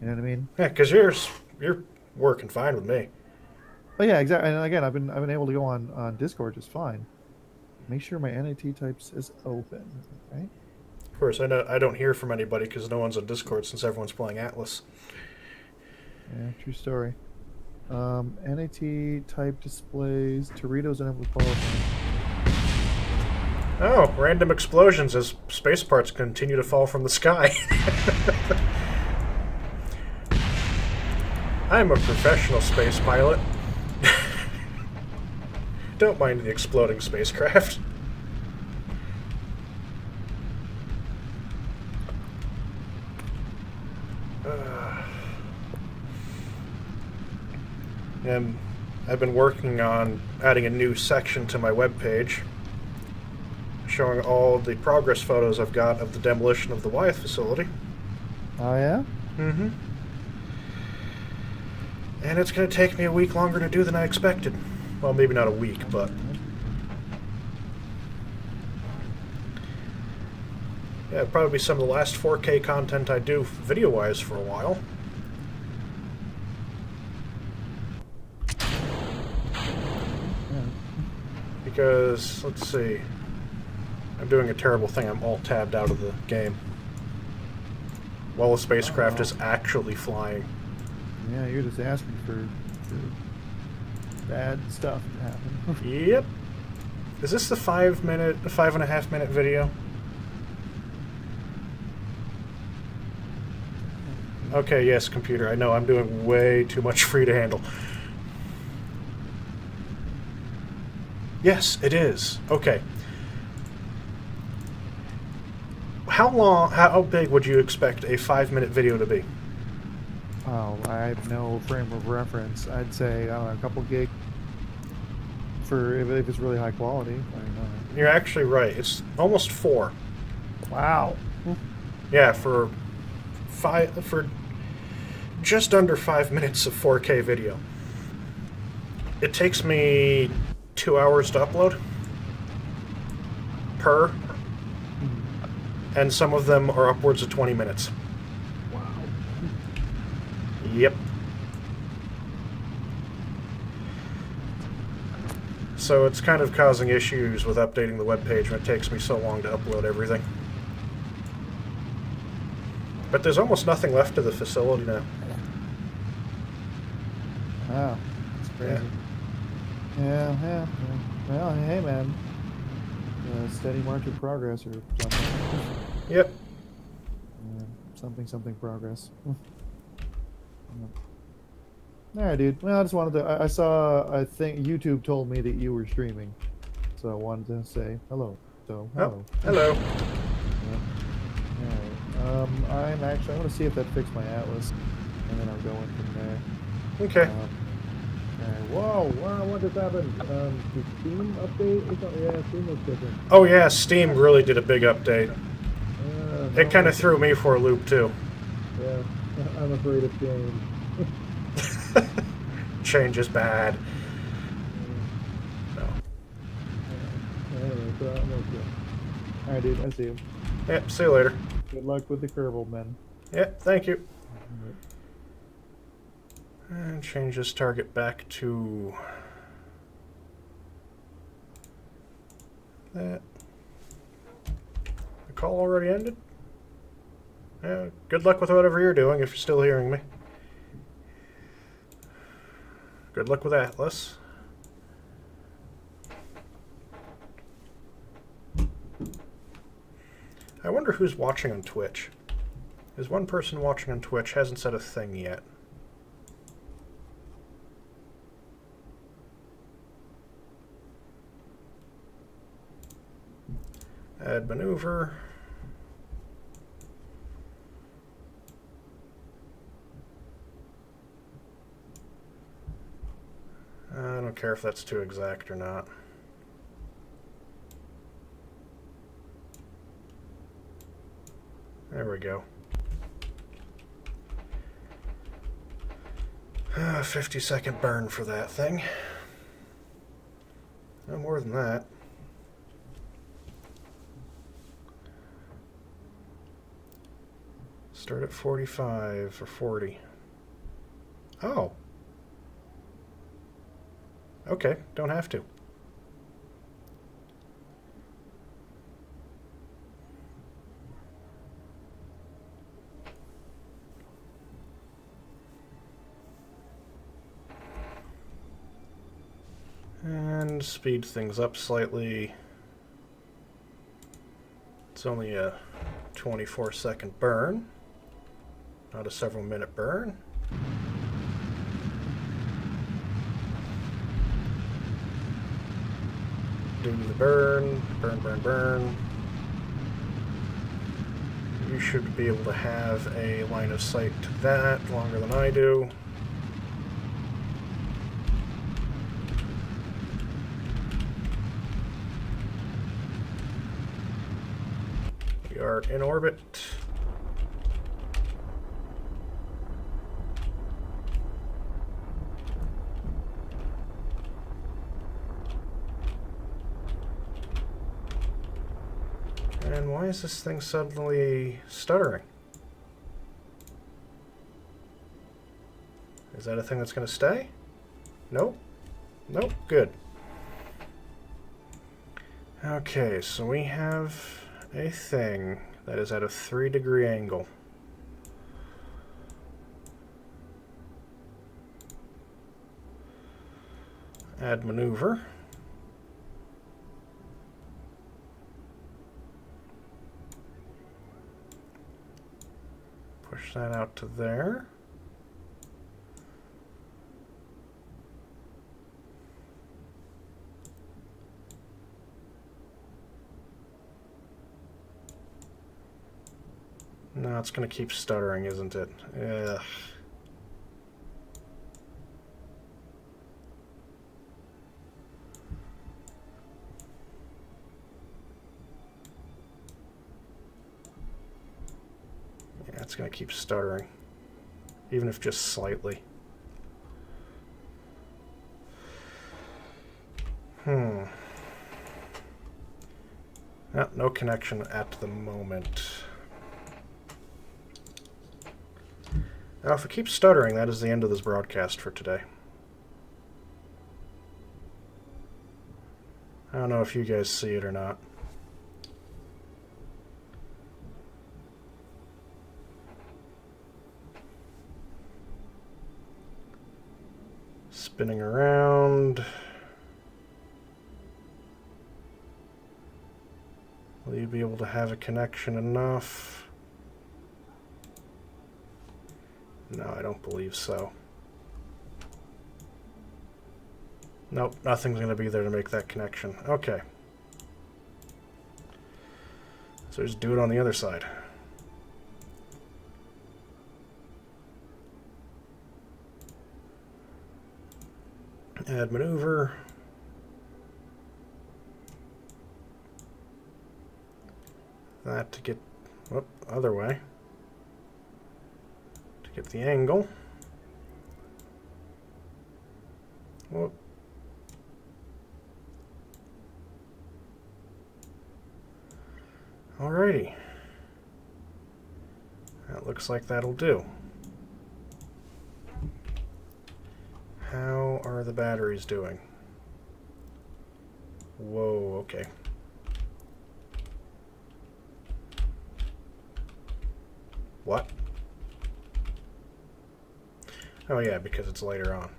You know what I mean? Yeah, because you're working fine with me. But yeah, exactly. And again, I've been able to go on Discord just fine. Make sure my NAT types is open, right? Of course, I don't hear from anybody because no one's on Discord since everyone's playing Atlas. Yeah, true story. NAT type displays Doritos and qualifying. Oh, random explosions as space parts continue to fall from the sky. I'm a professional space pilot. Don't mind the exploding spacecraft. And I've been working on adding a new section to my webpage showing all the progress photos I've got of the demolition of the Wyeth facility. Oh, yeah? Mm-hmm. And it's going to take me a week longer to do than I expected. Well, maybe not a week, but... yeah, it'll probably be some of the last 4K content I do video-wise for a while. Because, let's see... I'm doing a terrible thing. I'm alt-tabbed out of the game. While the spacecraft is actually flying. Yeah, you're just asking for bad stuff to happen. Yep. Is this the 5.5 minute video? Okay, yes, computer. I know I'm doing way too much for you to handle. Yes, it is. Okay. How big would you expect a 5-minute video to be? Oh, I have no frame of reference. I'd say, I don't know, a couple gig for if it's really high quality. I don't know. You're actually right. It's almost 4. Wow. Yeah, for just under 5 minutes of 4K video. It takes me 2 hours to upload per, and some of them are upwards of 20 minutes. Wow. Yep. So it's kind of causing issues with updating the webpage when it takes me so long to upload everything. But there's almost nothing left of the facility now. Wow. That's crazy. Yeah. Well, hey, man. Steady march of progress or something. Yep. Something progress. Alright, dude. Well, I just wanted to... I think YouTube told me that you were streaming. So I wanted to say hello. So, hello. Oh, hello. Yeah. Alright. I want to see if that fixed my atlas. And then I'll go in from there. Okay. Alright. Whoa, wow, what just happened? The Steam update? Yeah, Steam looks different. Oh yeah, Steam really did a big update. It kind of threw me for a loop too. Yeah, I'm afraid of change. Change is bad. No. Anyway, so I'm okay. Alright, dude, I see you. Yep, see you later. Good luck with the Kerbal, man. Yep, thank you. And change this target back to that. The call already ended? Yeah, good luck with whatever you're doing if you're still hearing me. Good luck with Atlas. I wonder who's watching on Twitch. There's one person watching on Twitch, hasn't said a thing yet. Add maneuver. I don't care if that's too exact or not. There we go. 50-second burn for that thing. No more than that. Start at 45 or 40. Oh. Okay, don't have to. And speed things up slightly. It's only a 24-second burn, not a several-minute burn. Do the burn, burn. You should be able to have a line of sight to that longer than I do. are in orbit. And why is this thing suddenly stuttering? Is that a thing that's going to stay? Nope. Nope. Good. Okay, so we have a thing that is at a 3-degree angle. Add maneuver. Push that out to there. No, it's going to keep stuttering, isn't it? Ugh. Yeah, it's going to keep stuttering, even if just slightly. No connection at the moment. Now, if it keeps stuttering, that is the end of this broadcast for today. I don't know if you guys see it or not. Spinning around. Will you be able to have a connection enough? No, I don't believe so. Nope, nothing's going to be there to make that connection. Okay. So just do it on the other side. Add maneuver. That to get, whoop, other way. To get the angle. Whoop. Alrighty. That looks like that'll do. How are the batteries doing? Whoa, okay. What? Oh yeah, because it's later on.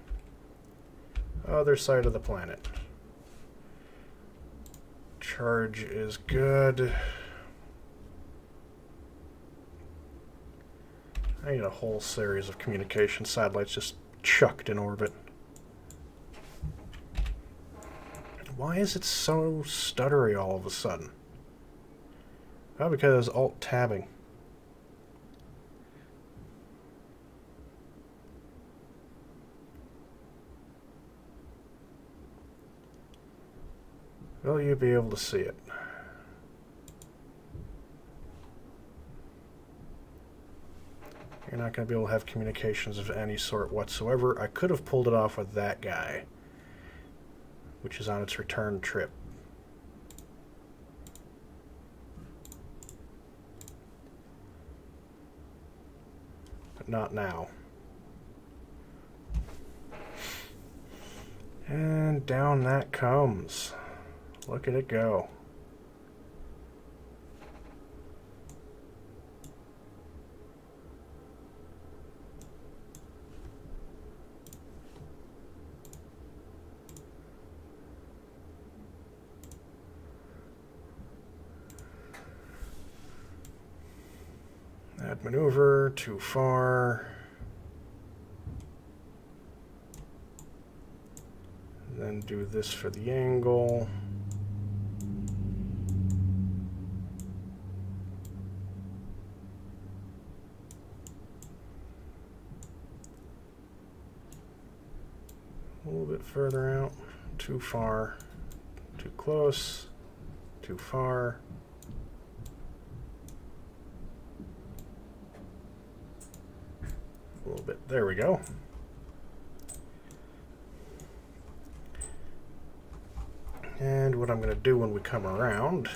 Other side of the planet. Charge is good. I need a whole series of communication satellites just chucked in orbit. Why is it so stuttery all of a sudden? Oh, because alt-tabbing. Will you be able to see it? You're not going to be able to have communications of any sort whatsoever. I could have pulled it off with that guy, which is on its return trip. But not now. And down that comes. Look at it go. Add maneuver, too far. Then do this for the angle. A little bit further out, too far, too close, too far. there we go. And what I'm going to do when we come around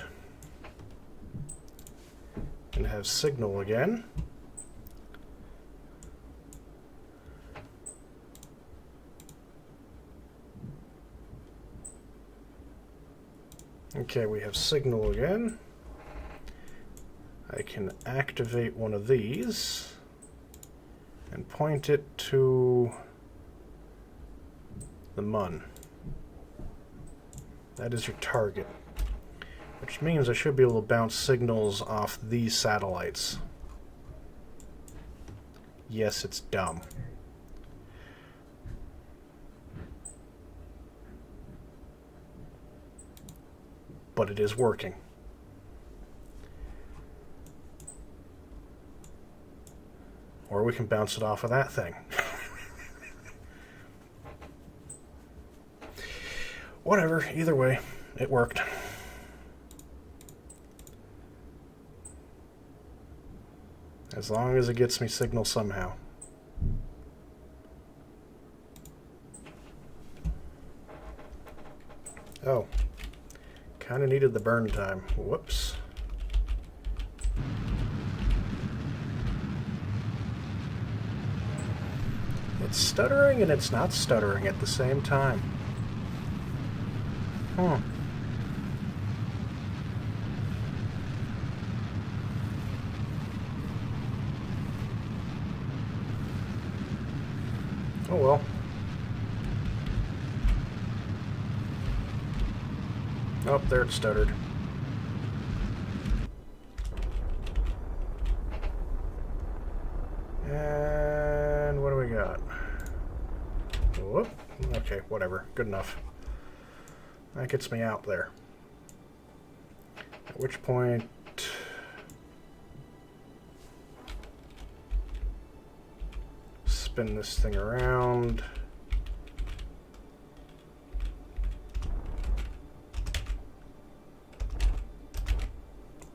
and have signal again. Okay, we have signal again. I can activate one of these and point it to the MUN. That is your target, which means I should be able to bounce signals off these satellites. Yes, it's dumb. But it is working. Or we can bounce it off of that thing. Whatever, either way, it worked. As long as it gets me signal somehow. Oh. Kind of needed the burn time. Whoops. It's stuttering and it's not stuttering at the same time. Huh. Oh well. Oh, there it stuttered. And what do we got? Whoop. Okay, whatever. Good enough. That gets me out there. At which point... spin this thing around.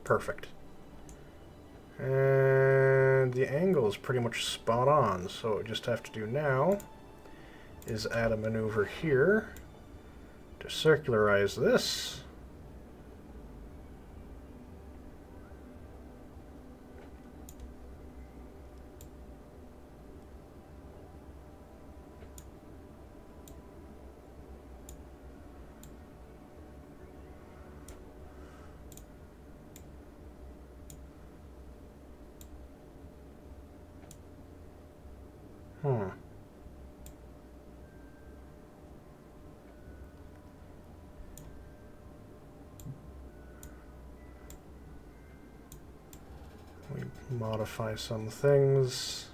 Perfect. And the angle is pretty much spot on, so what we just have to do now is add a maneuver here to circularize this. We modify some things.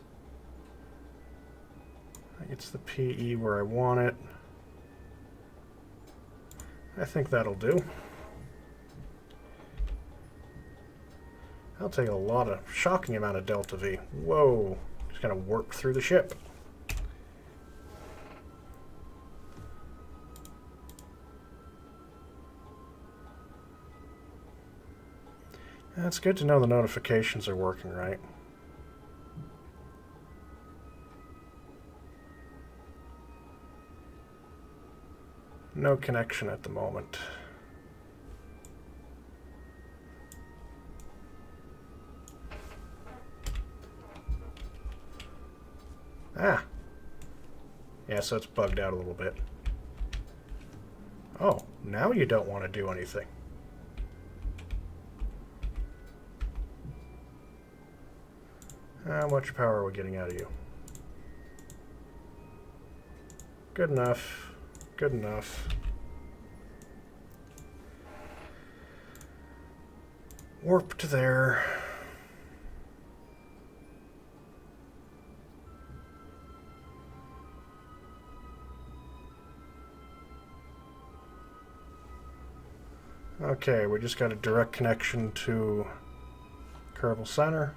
It's the PE where I want it. I think that'll do. That'll take a shocking amount of delta V. Whoa, just gonna warp through the ship. It's good to know the notifications are working right. No connection at the moment. Ah. Yeah, so it's bugged out a little bit. Oh, now you don't want to do anything. How much power are we getting out of you? Good enough. Good enough. Warp to there. Okay, we just got a direct connection to Kerbal Center.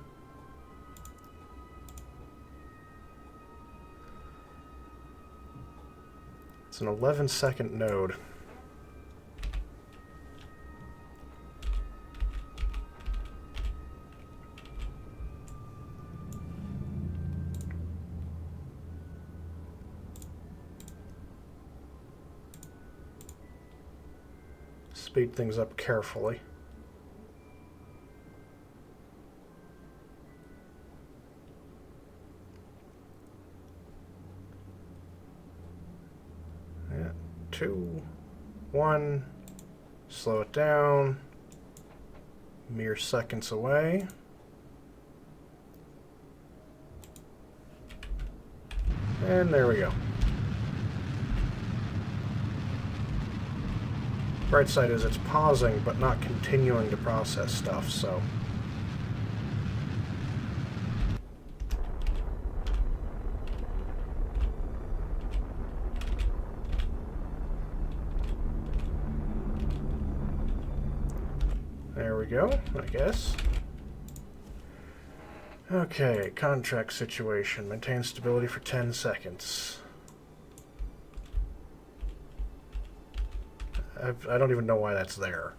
It's an 11-second node. speed things up carefully. Yeah, 2, 1, slow it down, mere seconds away. And there we go. Bright side is it's pausing, but not continuing to process stuff, so... There we go, I guess. Okay, contract situation. Maintain stability for 10 seconds. I don't even know why that's there.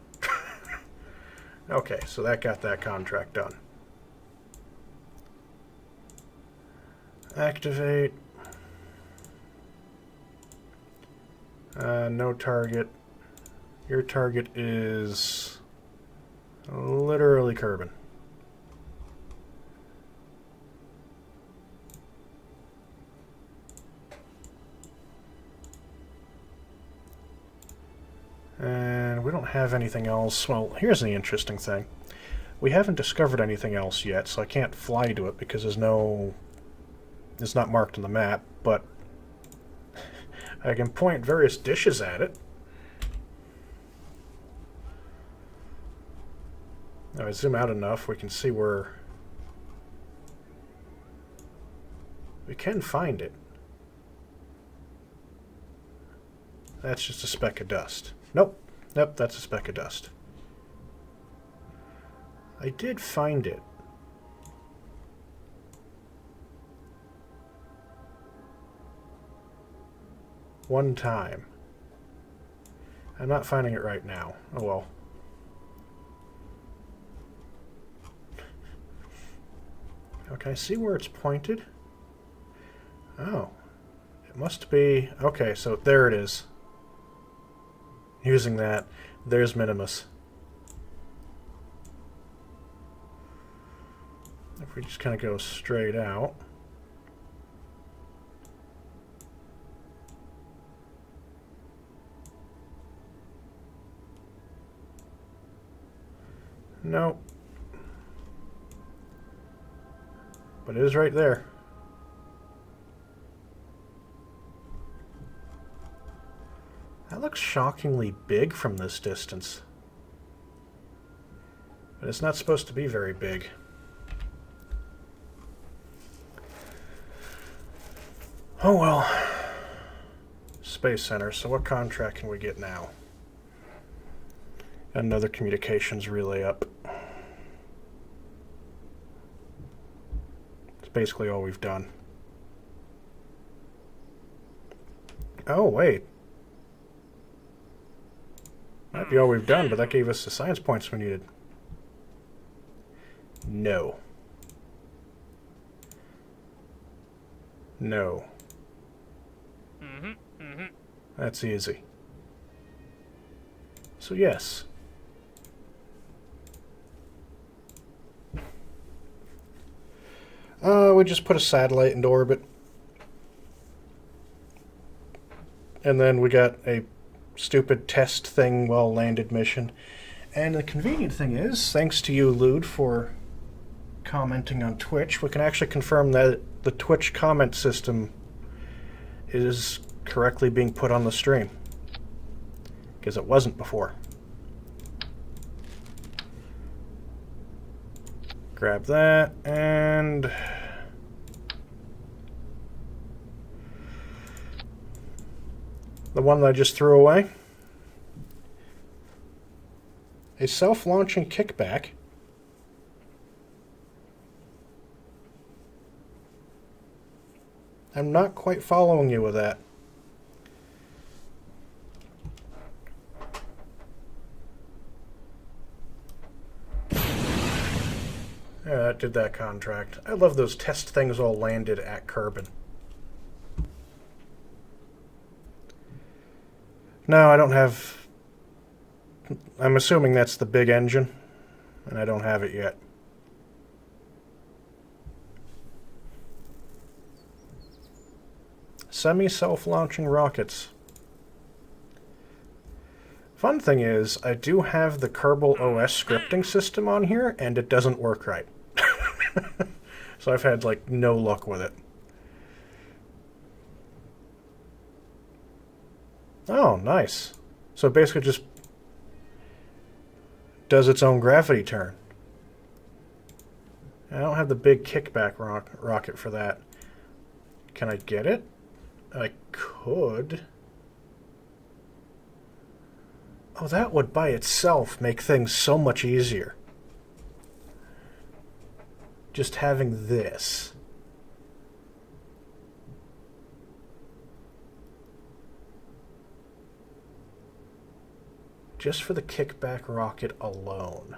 Okay, so that got that contract done. Activate. No target. Your target is literally Kerbal. And we don't have anything else. Well, here's the interesting thing. We haven't discovered anything else yet, so I can't fly to it because there's no... It's not marked on the map, but I can point various dishes at it. Now I zoom out enough, we can see where we can find it. That's just a speck of dust. Nope. Nope, that's a speck of dust. I did find it. One time. I'm not finding it right now. Oh well. Okay, I see where it's pointed. Oh. It must be... Okay, so there it is. Using that, there's Minimus. If we just kind of go straight out. Nope. But it is right there. That looks shockingly big from this distance. But it's not supposed to be very big. Oh well. Space Center, so what contract can we get now? Got another communications relay up. It's basically all we've done. Oh, wait. Might be all we've done, but that gave us the science points we needed. No. No. That's easy. So yes. We just put a satellite into orbit. And then we got a stupid test thing while landed mission. And the convenient thing is, thanks to you, Lude, for commenting on Twitch, we can actually confirm that the Twitch comment system is correctly being put on the stream. Because it wasn't before. Grab that, and... the one that I just threw away. A self-launching kickback. I'm not quite following you with that. Yeah, that did that contract. I love those test things all landed at Kerbal. No, I don't have I'm assuming that's the big engine, and I don't have it yet. Semi-self-launching rockets. Fun thing is, I do have the Kerbal OS scripting system on here, and it doesn't work right. So I've had, like, no luck with it. Oh, nice. So it basically just does its own gravity turn. I don't have the big kickback rocket for that. Can I get it? I could. Oh, that would by itself make things so much easier. Just having this. Just for the kickback rocket alone.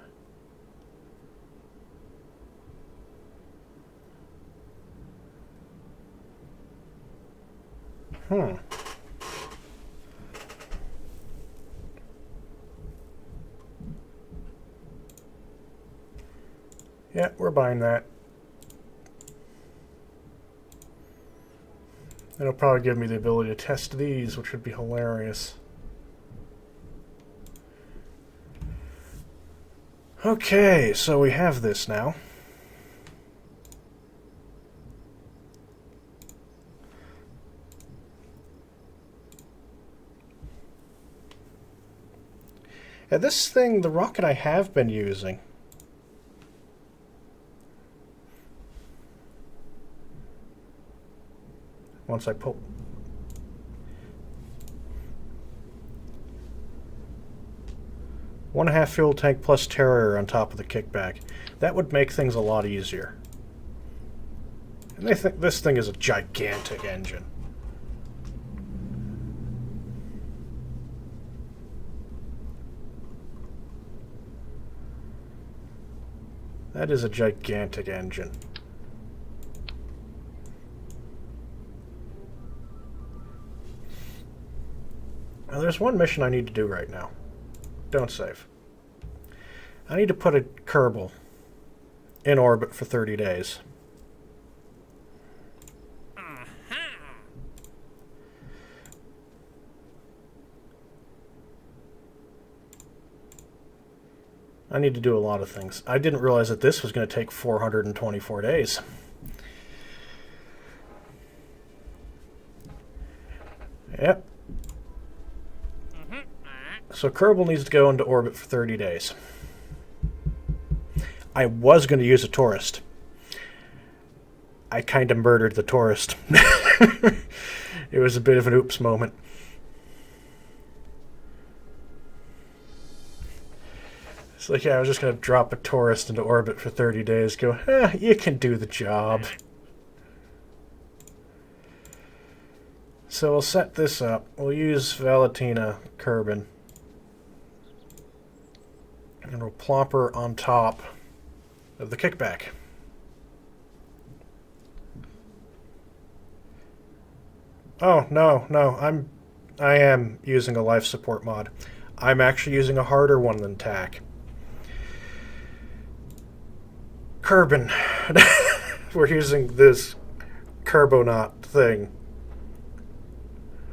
Yeah, we're buying that. It'll probably give me the ability to test these, which would be hilarious. Okay, so we have this now. And this thing, the rocket I have been using, once I pull... One and a half fuel tank plus Terrier on top of the kickback. That would make things a lot easier. And they think this thing is a gigantic engine. That is a gigantic engine. Now there's one mission I need to do right now. Don't save. I need to put a Kerbal in orbit for 30 days. I need to do a lot of things. I didn't realize that this was going to take 424 days. Yep. So Kerbal needs to go into orbit for 30 days. I was going to use a tourist. I kind of murdered the tourist. It was a bit of an oops moment. It's like, yeah, I was just going to drop a tourist into orbit for 30 days. Go, you can do the job. So we'll set this up. We'll use Valentina Kerbin. And we'll plop her on top of the kickback. Oh, no. I am using a life support mod. I'm actually using a harder one than TAC. Kerbin. We're using this Kerbonaut thing,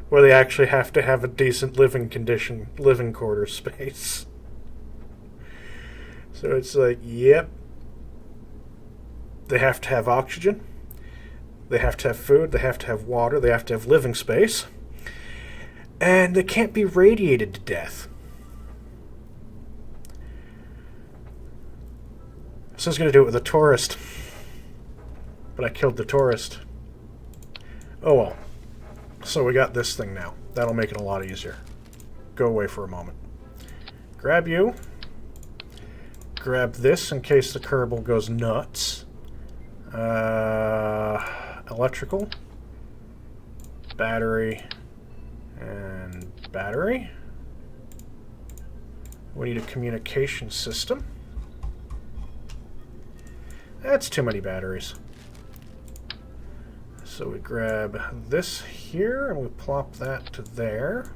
where they actually have to have a decent living quarter space. So it's like, yep. They have to have oxygen. They have to have food. They have to have water. They have to have living space. And they can't be radiated to death. So I was going to do it with a tourist. But I killed the tourist. Oh well. So we got this thing now. That'll make it a lot easier. Go away for a moment. Grab you. Grab this in case the Kerbal goes nuts. Electrical. Battery. And battery. We need a communication system. That's too many batteries. So we grab this here and we plop that to there.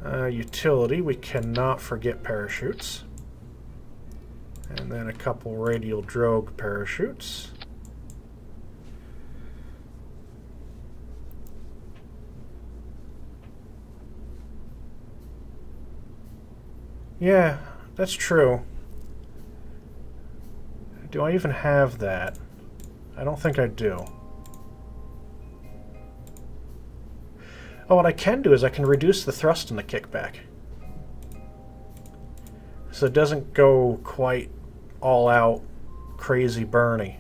Utility, we cannot forget parachutes. And then a couple radial drogue parachutes. Yeah, that's true. Do I even have that? I don't think I do. Oh, what I can do is I can reduce the thrust in the kickback. So it doesn't go quite all out crazy burny.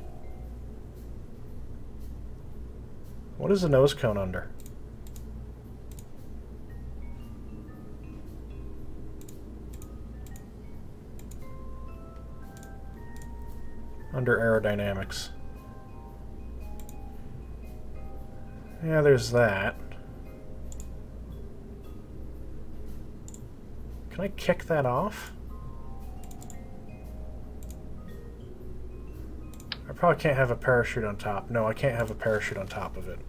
What is the nose cone under? Under aerodynamics. Yeah, there's that. Can I kick that off? I probably can't have a parachute on top. No, I can't have a parachute on top of it.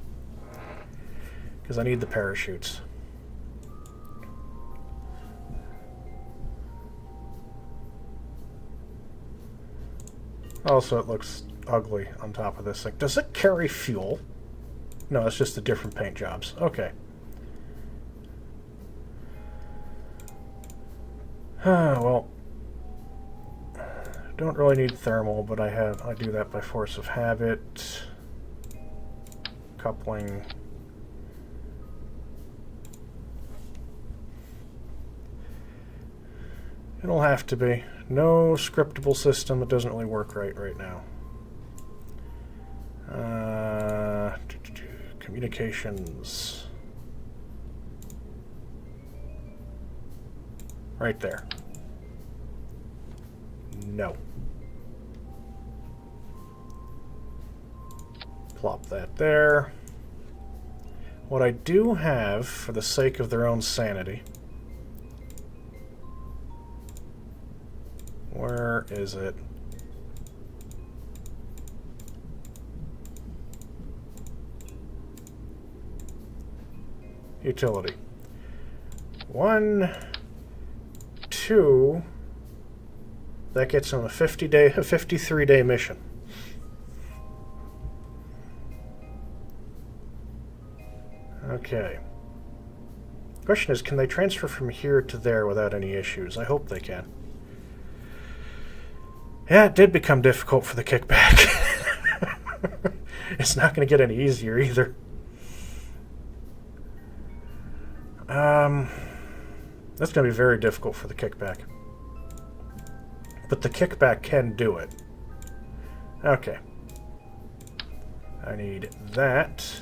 Because I need the parachutes. Also, it looks ugly on top of this thing. Does it carry fuel? No, it's just the different paint jobs. Okay. Well, don't really need thermal, but I do that by force of habit. Coupling. It'll have to be. No scriptable system. It doesn't really work right now. Communications. Right there. No. Plop that there. What I do have, for the sake of their own sanity... Where is it? Utility. 1, 2. That gets on a 53-day mission. Okay. Question is, can they transfer from here to there without any issues? I hope they can. Yeah, it did become difficult for the kickback. It's not going to get any easier either. That's going to be very difficult for the kickback. But the kickback can do it. Okay. I need that.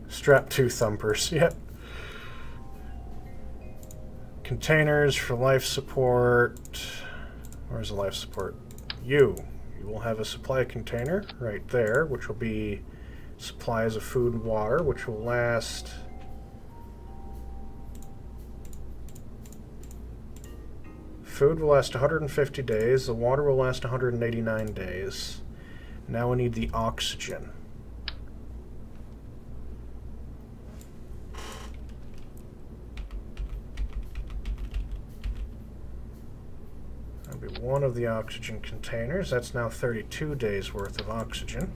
Strap 2 thumpers. Yep. Containers for life support. Where's the life support? You will have a supply container right there, which will be supplies of food and water, which will last... Food will last 150 days. The water will last 189 days. Now we need the oxygen. That'll be one of the oxygen containers. That's now 32 days worth of oxygen.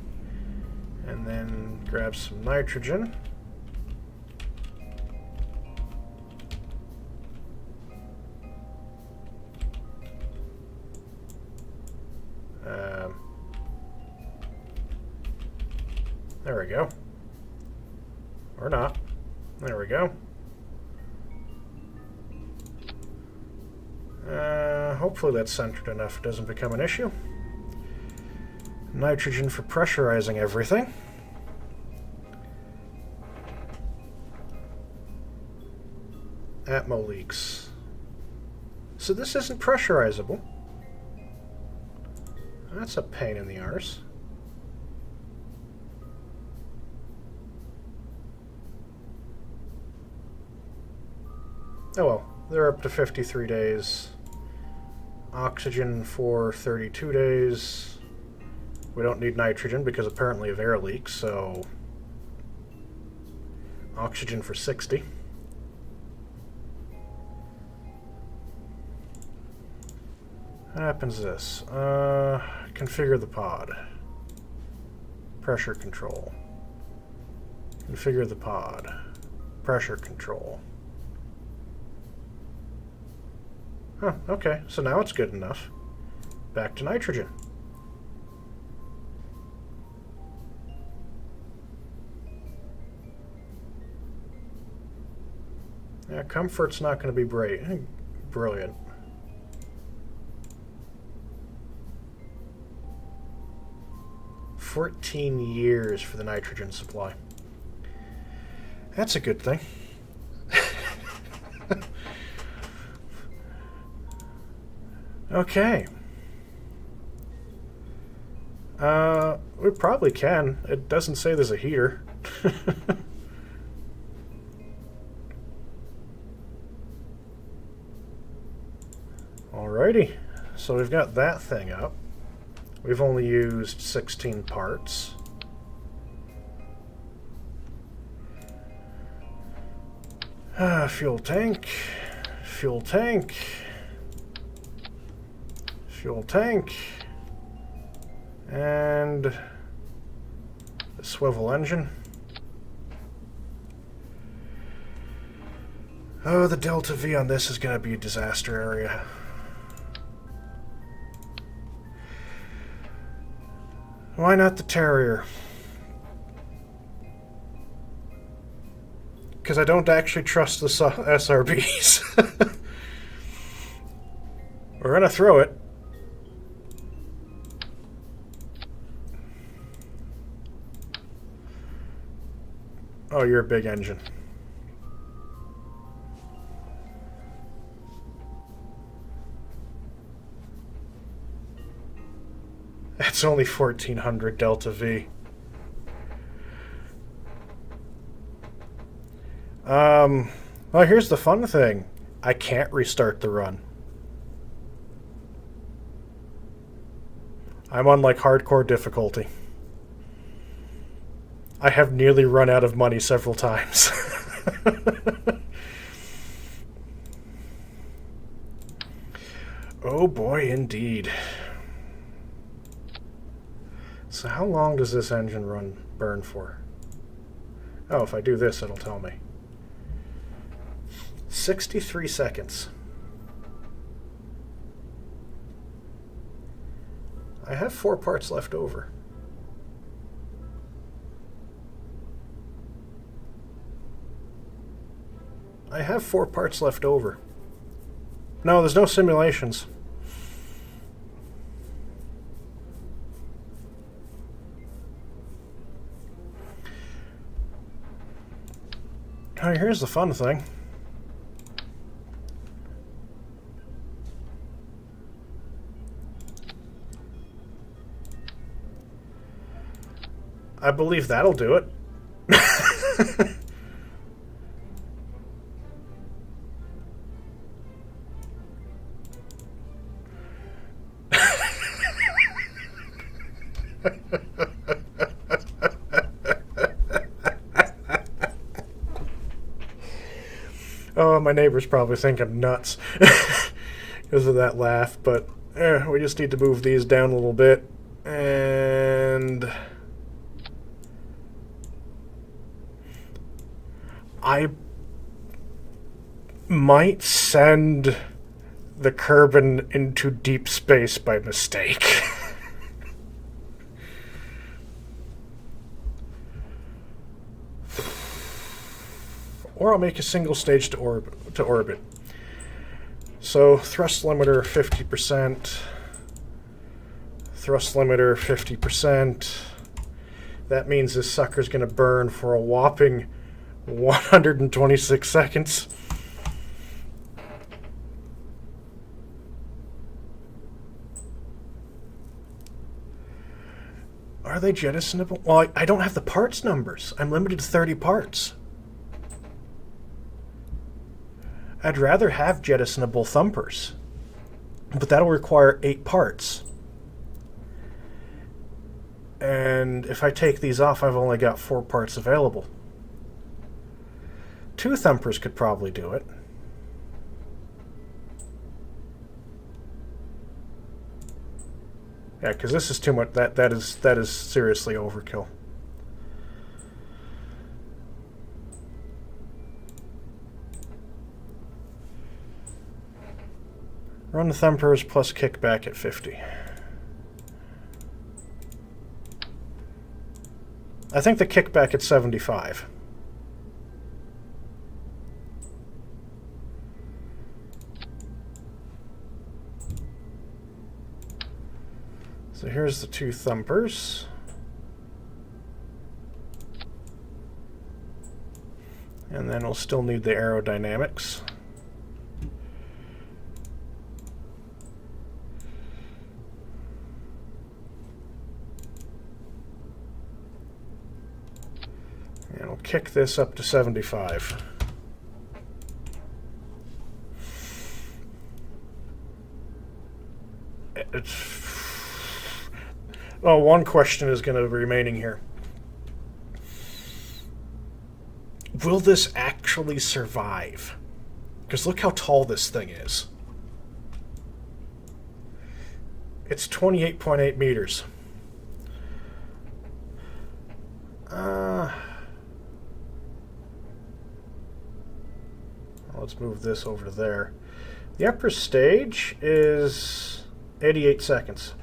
And then grab some nitrogen. There we go. Or not. There we go. Hopefully that's centered enough it doesn't become an issue. Nitrogen for pressurizing everything. Atmo leaks. So this isn't pressurizable. That's a pain in the arse. Oh well, they're up to 53 days. Oxygen for 32 days. We don't need nitrogen because apparently of air leaks, so... Oxygen for 60. What happens to this? Configure the pod. Pressure control. Configure the pod. Pressure control. Huh, okay, so now it's good enough. Back to nitrogen. Yeah, comfort's not going to be brilliant. $14 for the nitrogen supply. That's a good thing. Okay. We probably can. It doesn't say there's a heater. Alrighty. So we've got that thing up. We've only used 16 parts. Fuel tank. Fuel tank. Fuel tank. And the swivel engine. Oh, the delta V on this is going to be a disaster area. Why not the Terrier? Because I don't actually trust the SRBs. We're going to throw it. Oh, you're a big engine. That's only 1400 delta V. Well, here's the fun thing. I can't restart the run. I'm on like hardcore difficulty. I have nearly run out of money several times. Oh boy, indeed. So how long does this engine burn for? Oh, if I do this, it'll tell me. 63 seconds. I have 4 parts left over. I have 4 parts left over. No, there's no simulations. Oh, here's the fun thing. I believe that'll do it. Oh, my neighbors probably think I'm nuts because of that laugh, but we just need to move these down a little bit. And I might send the Kerbal into deep space by mistake. Or I'll make a single stage to orbit. So thrust limiter 50%, thrust limiter 50%. That means this sucker's going to burn for a whopping 126 seconds. Are they jettisonable? Well, I don't have the parts numbers. I'm limited to 30 parts. I'd rather have jettisonable thumpers, but that'll require 8 parts. And if I take these off, I've only got 4 parts available. 2 thumpers could probably do it. Yeah, because this is too much. That is seriously overkill. Run the thumpers plus kickback at 50. I think the kickback at 75. So here's the 2 thumpers. And then we'll still need the aerodynamics. And we'll kick this up to 75. Well, one question is going to be remaining here. Will this actually survive? Because look how tall this thing is. It's 28.8 meters. Let's move this over to there. The upper stage is 88 seconds.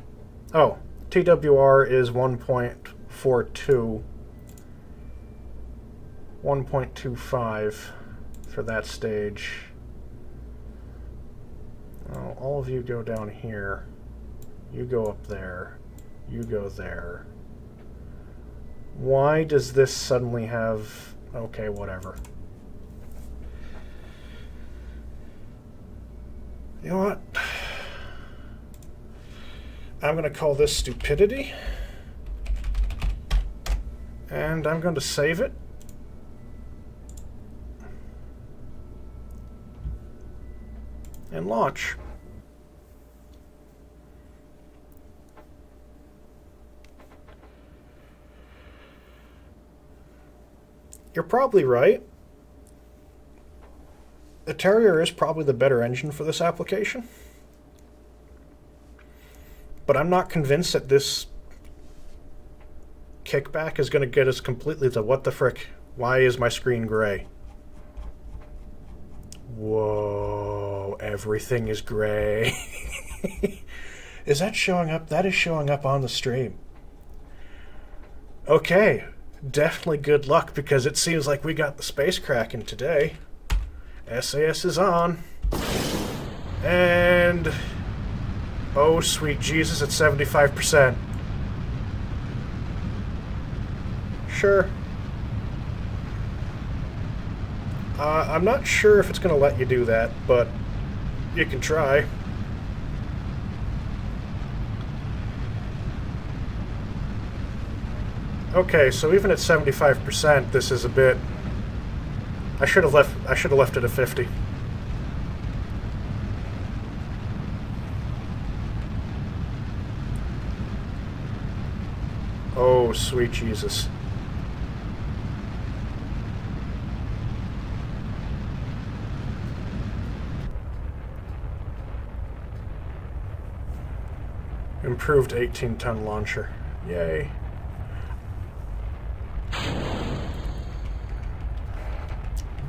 Oh, TWR is 1.42. 1.25 for that stage. Oh, all of you go down here. You go up there. You go there. Why does this suddenly have... Okay, whatever. You know what? I'm going to call this stupidity. And I'm going to save it. And launch. You're probably right. The Terrier is probably the better engine for this application. But I'm not convinced that this kickback is going to get us completely to what the frick? Why is my screen gray? Whoa, everything is gray. Is that showing up? That is showing up on the stream. Okay, definitely good luck because it seems like we got the space cracking today. SAS is on. And... oh, sweet Jesus, at 75%. Sure. I'm not sure if it's going to let you do that, but you can try. Okay, so even at 75%, this is a bit... I should have left it at 50. Oh, sweet Jesus. Improved 18-ton launcher. Yay.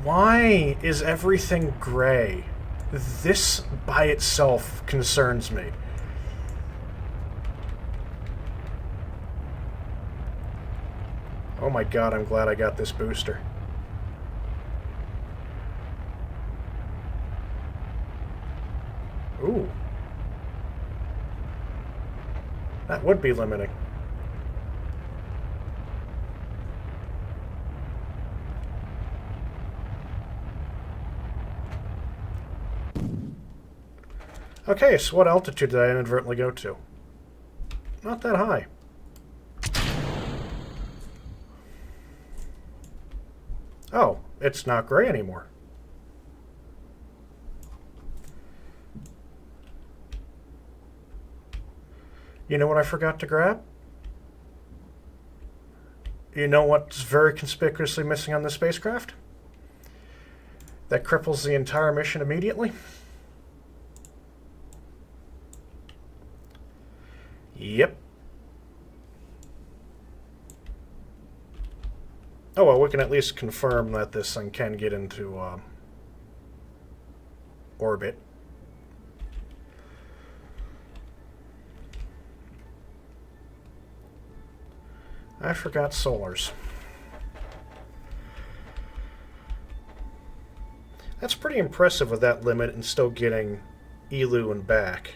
Why is everything gray? This by itself concerns me. Oh my god, I'm glad I got this booster. Ooh. That would be limiting. Okay, so what altitude did I inadvertently go to? Not that high. Oh, it's not gray anymore. You know what I forgot to grab? You know what's very conspicuously missing on this spacecraft? That cripples the entire mission immediately. Yep. Oh, well, we can at least confirm that this thing can get into orbit. I forgot solars. That's pretty impressive with that limit and still getting ELU and back.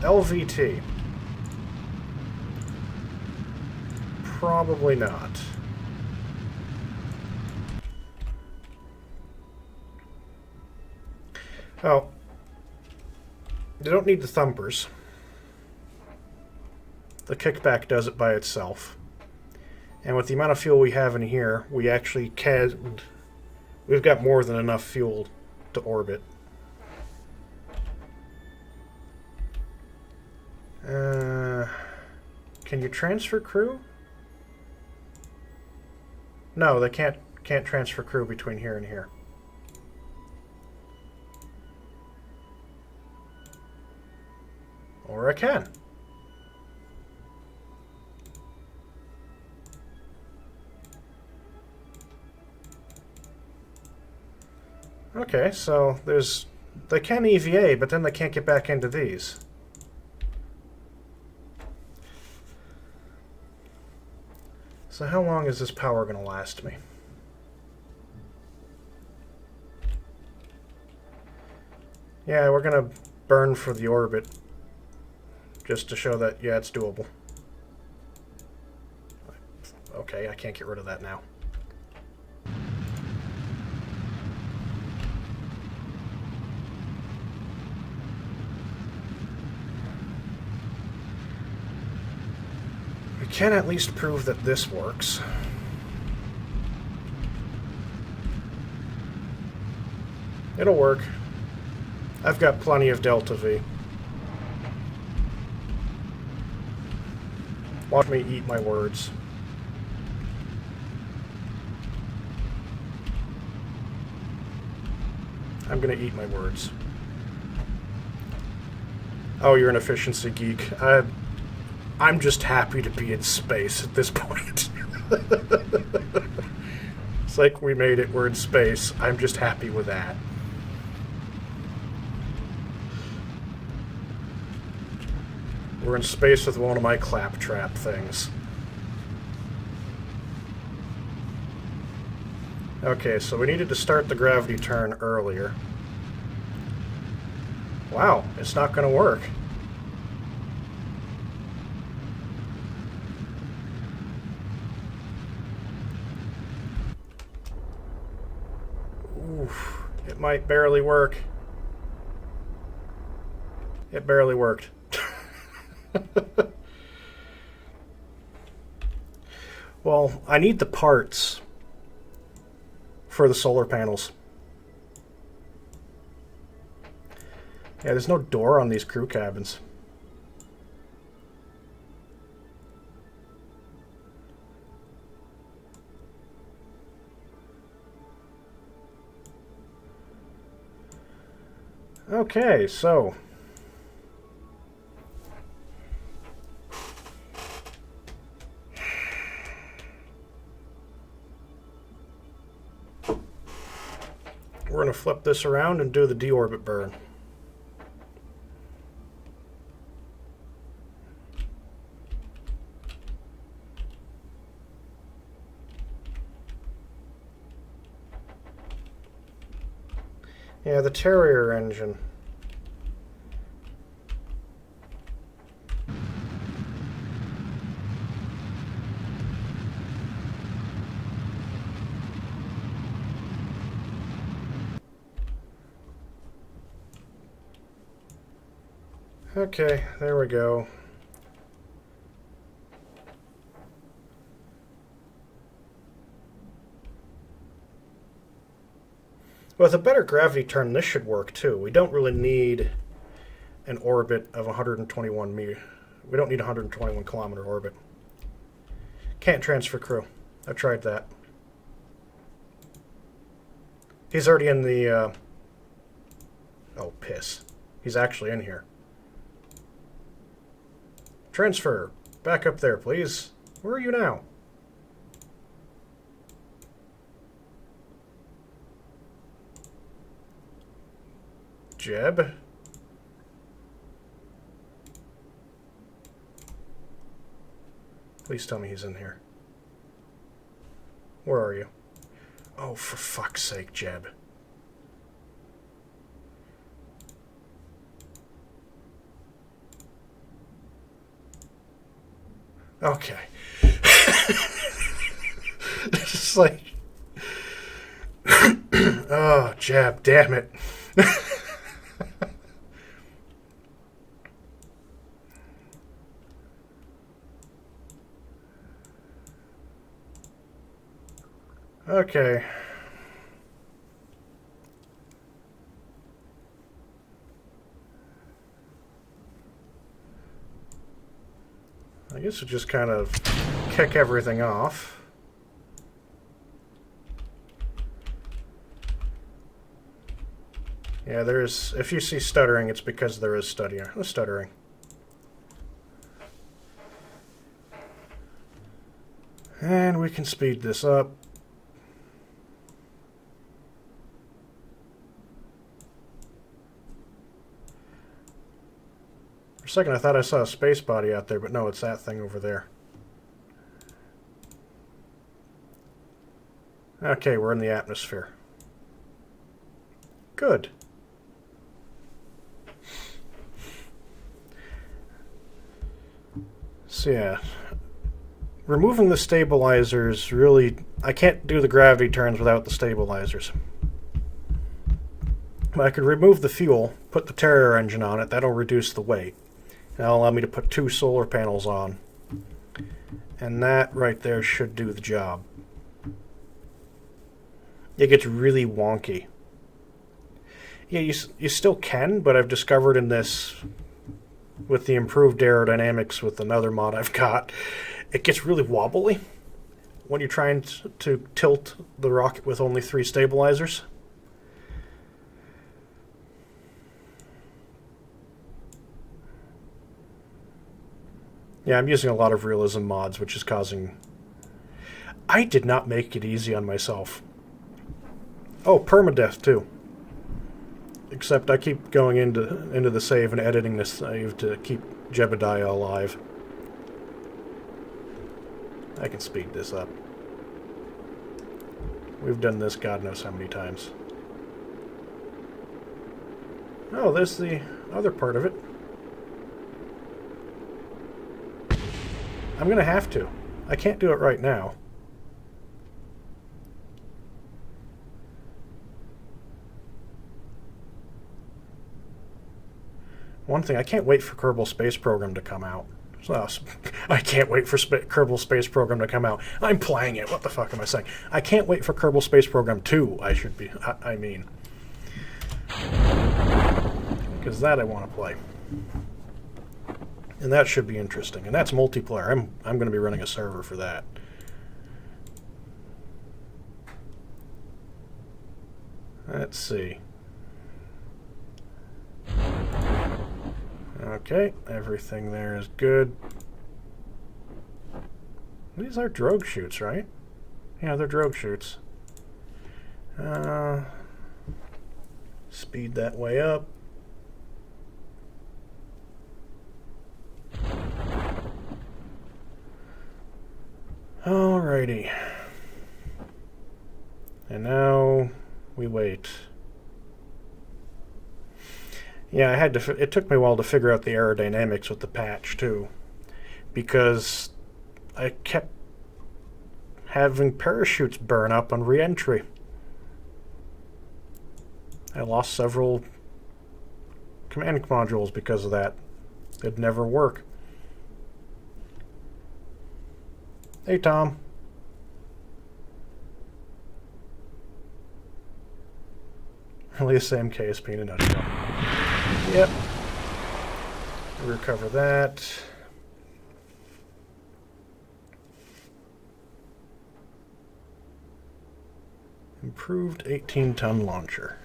LVT. Probably not. Oh. You don't need the thumpers. The kickback does it by itself. And with the amount of fuel we have in here, we actually can... We've got more than enough fuel to orbit. Can you transfer crew? No, they can't transfer crew between here and here. Or I can. Okay, so there's... They can EVA, but then they can't get back into these. So how long is this power going to last me? Yeah, we're going to burn for the orbit. Just to show that, yeah, it's doable. Okay, I can't get rid of that now. We can at least prove that this works. It'll work. I've got plenty of Delta V. Watch me eat my words. I'm gonna eat my words. Oh, you're an efficiency geek. I'm just happy to be in space at this point. It's like we made it, we're in space. I'm just happy with that. We're in space with one of my claptrap things. Okay, so we needed to start the gravity turn earlier. Wow, it's not going to work. Oof, it might barely work. It barely worked. Well, I need the parts for the solar panels. Yeah, there's no door on these crew cabins. Okay, so... we're going to flip this around and do the deorbit burn. Yeah, the Terrier engine. Okay, there we go. With a better gravity turn, this should work too. We don't really need an orbit of 121 We don't need 121 kilometer orbit. Can't transfer crew. I've tried that. He's already in the... Oh, piss. He's actually in here. Transfer. Back up there, please. Where are you now? Jeb? Please tell me he's in here. Where are you? Oh, for fuck's sake, Jeb. Okay. It's just like... Oh, Jeb, damn it. Okay. I guess we'll just kind of kick everything off. Yeah, there is... If you see stuttering, it's because there is stuttering. And we can speed this up. For a second, I thought I saw a space body out there, but no, it's that thing over there. Okay, we're in the atmosphere. Good. So yeah, removing the stabilizers really... I can't do the gravity turns without the stabilizers. But I could remove the fuel, put the Terrier engine on it, that'll reduce the weight. That'll allow me to put 2 solar panels on. And that right there should do the job. It gets really wonky. Yeah, you still can, but I've discovered in this, with the improved aerodynamics with another mod I've got, it gets really wobbly when you're trying to tilt the rocket with only 3 stabilizers. Yeah, I'm using a lot of realism mods, which is causing... I did not make it easy on myself. Oh, permadeath, too. Except I keep going into the save and editing this save to keep Jebediah alive. I can speed this up. We've done this God knows how many times. Oh, there's the other part of it. I'm going to have to. I can't do it right now. One thing, I can't wait for Kerbal Space Program to come out. So, I can't wait for Kerbal Space Program to come out. I'm playing it. What the fuck am I saying? I can't wait for Kerbal Space Program 2, I mean. Because that I want to play. And that should be interesting. And that's multiplayer. I'm going to be running a server for that. Let's see. Okay, everything there is good. These are drogue chutes, right? Yeah, they're drogue chutes. Speed that way up. Alrighty. And now we wait. Yeah, I had to. It took me a while to figure out the aerodynamics with the patch too, because I kept having parachutes burn up on re-entry. I lost several command modules because of that. It'd never work. Hey, Tom. Really the same KSP in a nutshell. Yep. Recover that. Improved 18-ton launcher.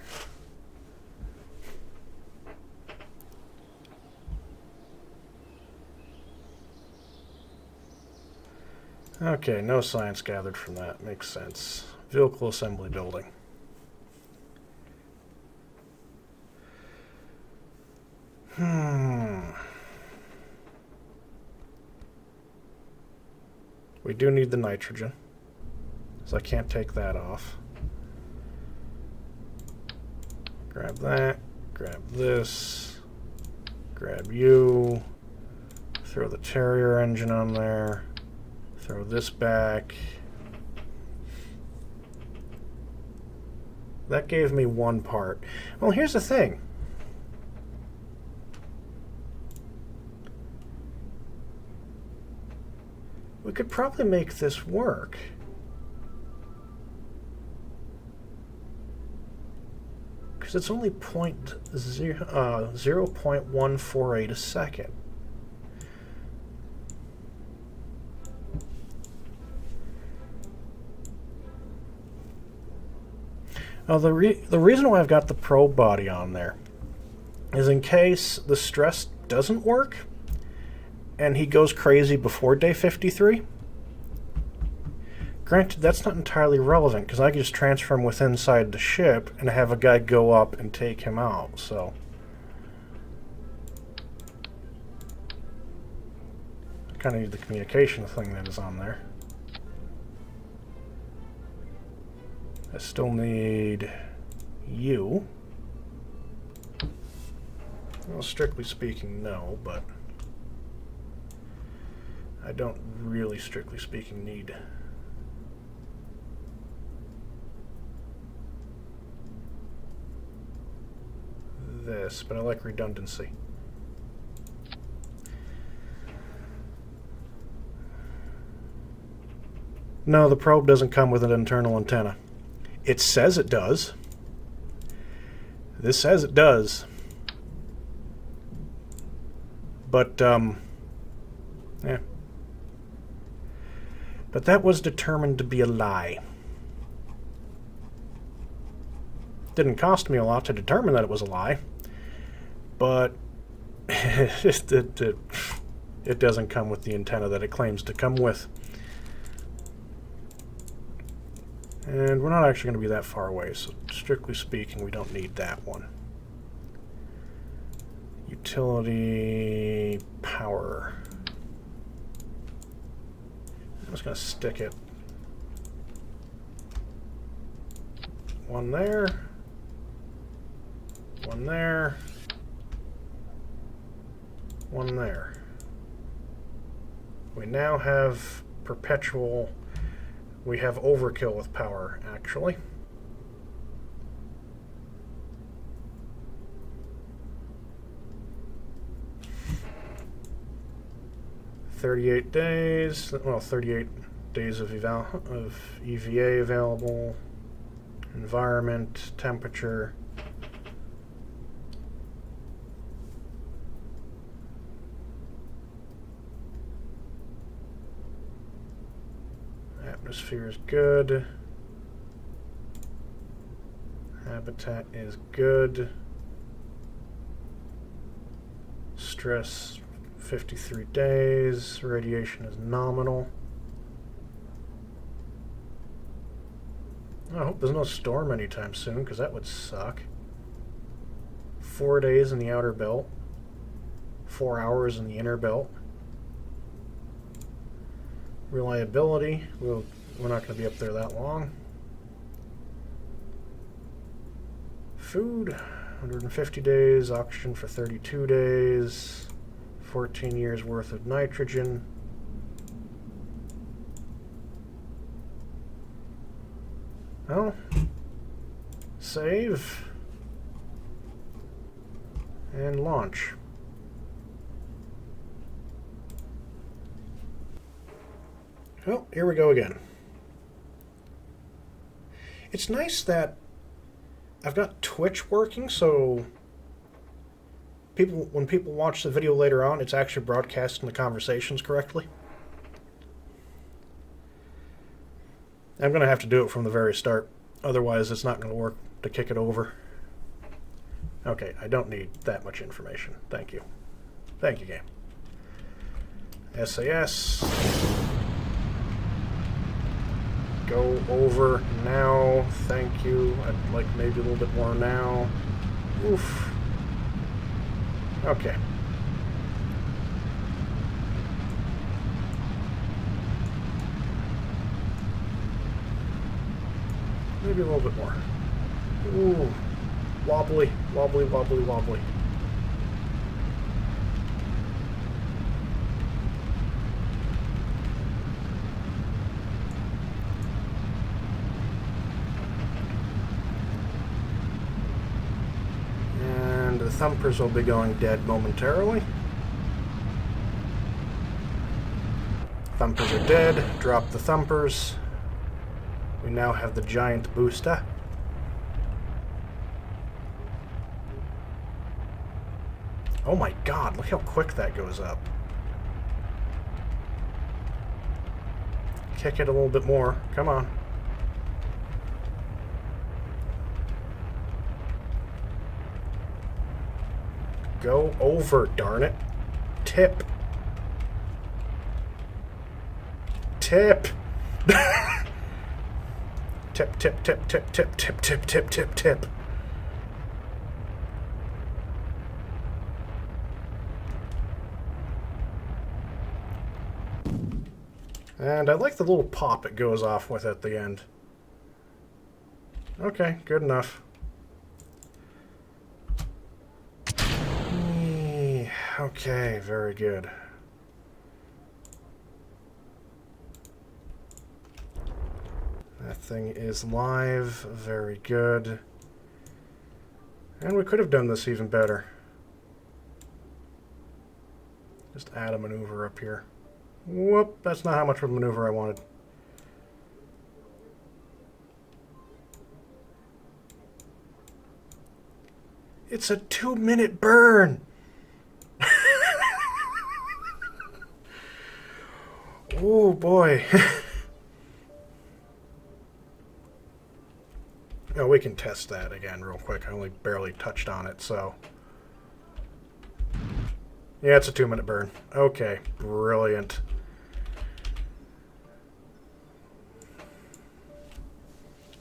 Okay, no science gathered from that. Makes sense. Vehicle assembly building. We do need the nitrogen, so I can't take that off. Grab that, grab this, grab you, throw the Terrier engine on there, throw this back. That gave me one part. Well, here's the thing. We could probably make this work. Because it's only 0.148 a second. Now, the reason why I've got the probe body on there is in case the stress doesn't work and he goes crazy before day 53. Granted, that's not entirely relevant because I can just transfer him within inside the ship and have a guy go up and take him out, so. I kind of need the communication thing that is on there. I still need you. Well, strictly speaking, no, but I don't really, strictly speaking, need this, but I like redundancy. No, the probe doesn't come with an internal antenna. It says it does. This says it does. But, yeah. But that was determined to be a lie. Didn't cost me a lot to determine that it was a lie. But it doesn't come with the antenna that it claims to come with. And we're not actually going to be that far away, so strictly speaking, we don't need that one. Utility power. I'm just going to stick it. One there. One there. One there. We now have perpetual. We have overkill with power, actually. $38 days. Well, 38 days of EVA available. Environment, temperature. Atmosphere is good. Habitat is good. Stress 53 days. Radiation is nominal. I hope there's no storm anytime soon, because that would suck. 4 days in the outer belt. 4 hours in the inner belt. Reliability, we're not going to be up there that long. Food, 150 days. Oxygen for 32 days. 14 years worth of nitrogen. Well, save and launch. Well, here we go again. It's nice that I've got Twitch working, so when people watch the video later on, it's actually broadcasting the conversations correctly. I'm going to have to do it from the very start. Otherwise, it's not going to work to kick it over. Okay, I don't need that much information. Thank you. Thank you, game. SAS. Go over now. Thank you. I'd like maybe a little bit more now. Oof. Okay. Maybe a little bit more. Ooh. Wobbly, wobbly, wobbly, wobbly. And the thumpers will be going dead momentarily. Thumpers are dead. Drop the thumpers. We now have the giant booster. Oh my god, look how quick that goes up. Kick it a little bit more. Come on. Go over, darn it. Tip. Tip. Tip, tip, tip, tip, tip, tip, tip, tip, tip, tip. And I like the little pop it goes off with at the end. Okay, good enough. Okay, very good. That thing is live. Very good. And we could have done this even better. Just add a maneuver up here. Whoop, that's not how much of a maneuver I wanted. It's a 2-minute burn! Oh boy. Oh, we can test that again real quick. I only barely touched on it, so... Yeah, it's a 2-minute burn. Okay, brilliant.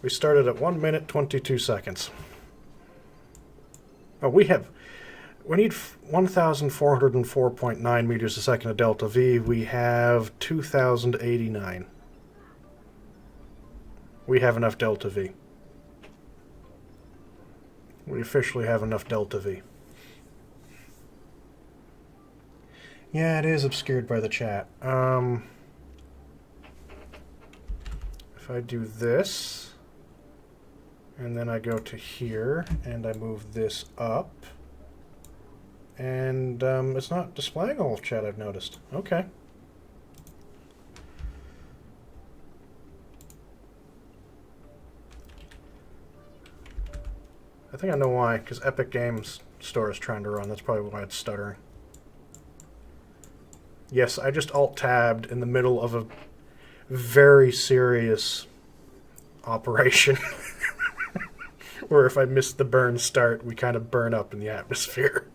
We started at 1 minute, 22 seconds. Oh, we need 1,404.9 meters a second of delta V. We have 2,089. We have enough delta V. We officially have enough delta V. Yeah, it is obscured by the chat. If I do this, and then I go to here, and I move this up, and it's not displaying all of chat, I've noticed. Okay. I think I know why, because Epic Games Store is trying to run. That's probably why it's stuttering. Yes, I just alt-tabbed in the middle of a very serious operation. Where if I miss the burn start, we kind of burn up in the atmosphere.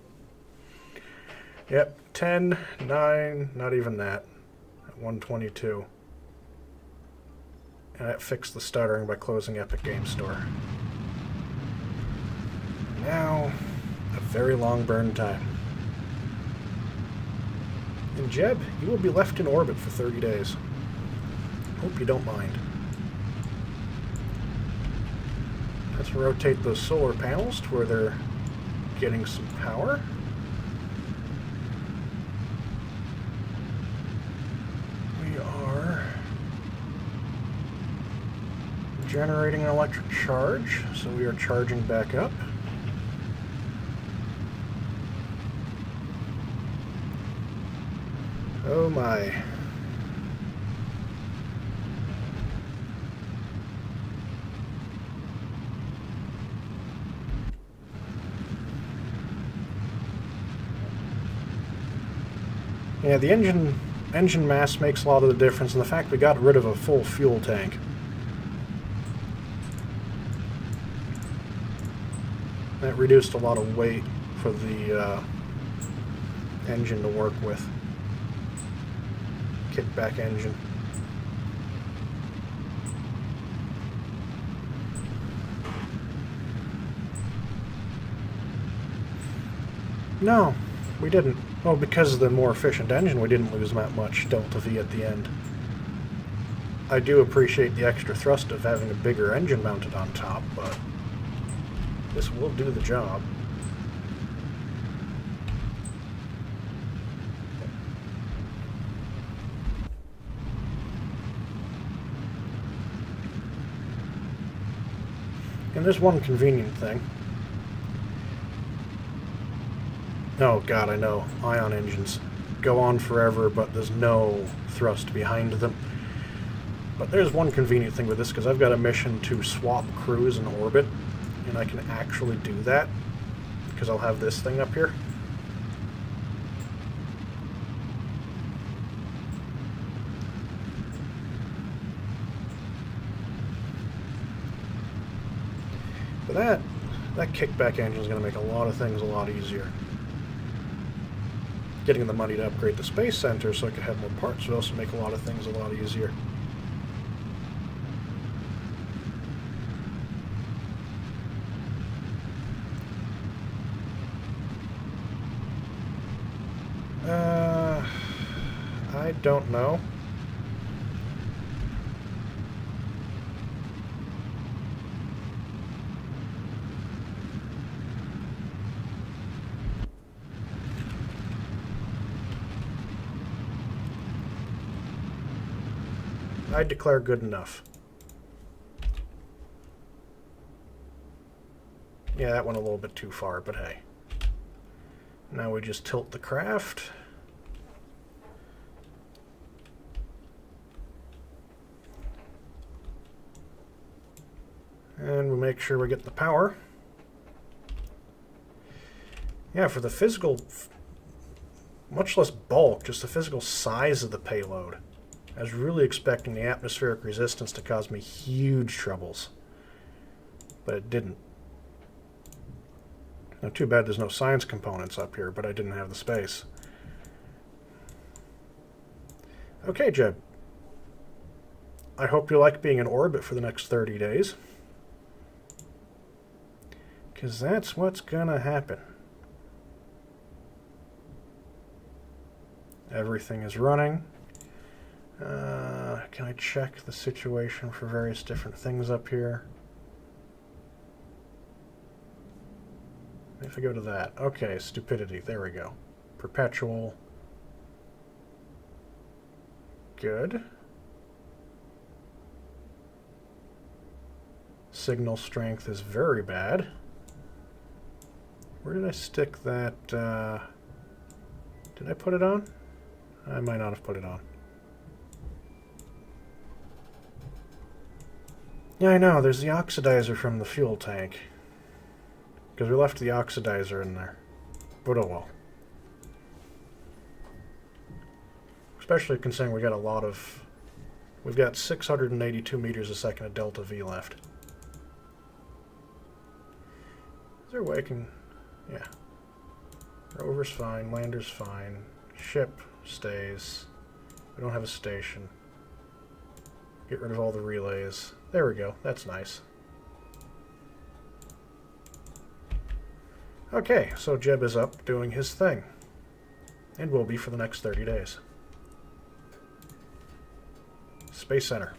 Yep, 10, 9, not even that. At 122. And that fixed the stuttering by closing Epic Games Store. Now, a very long burn time. And Jeb, you will be left in orbit for 30 days. Hope you don't mind. Let's rotate those solar panels to where they're getting some power. We are generating an electric charge, so we are charging back up. Oh my. Yeah, the engine mass makes a lot of the difference, and the fact we got rid of a full fuel tank. That reduced a lot of weight for the engine to work with. Kickback engine. No, we didn't. Well, because of the more efficient engine, we didn't lose that much delta V at the end. I do appreciate the extra thrust of having a bigger engine mounted on top, but this will do the job. And there's one convenient thing. Oh god, I know. Ion engines go on forever, but there's no thrust behind them. But there's one convenient thing with this, because I've got a mission to swap crews in orbit, and I can actually do that, because I'll have this thing up here. But that kickback engine is going to make a lot of things a lot easier. Getting the money to upgrade the Space Center so I could have more parts would also make a lot of things a lot easier. I don't know. I declare good enough. Yeah, that went a little bit too far, but hey. Now we just tilt the craft. And we make sure we get the power. Yeah, for the physical, much less bulk, just the physical size of the payload. I was really expecting the atmospheric resistance to cause me huge troubles. But it didn't. Now, too bad there's no science components up here, but I didn't have the space. Okay, Jeb. I hope you like being in orbit for the next 30 days. Because that's what's gonna happen. Everything is running. Can I check the situation for various different things up here? If I go to that. Okay, stupidity. There we go. Perpetual. Good. Signal strength is very bad. Where did I stick that? Did I put it on? I might not have put it on. Yeah, I know. There's the oxidizer from the fuel tank. Because we left the oxidizer in there. But oh well. Especially considering we got a lot of... We've got 682 meters a second of delta V left. Is there a way I can... Yeah. Rover's fine. Lander's fine. Ship stays. We don't have a station. Get rid of all the relays. There we go. That's nice. Okay, so Jeb is up doing his thing. And will be for the next 30 days. Space Center.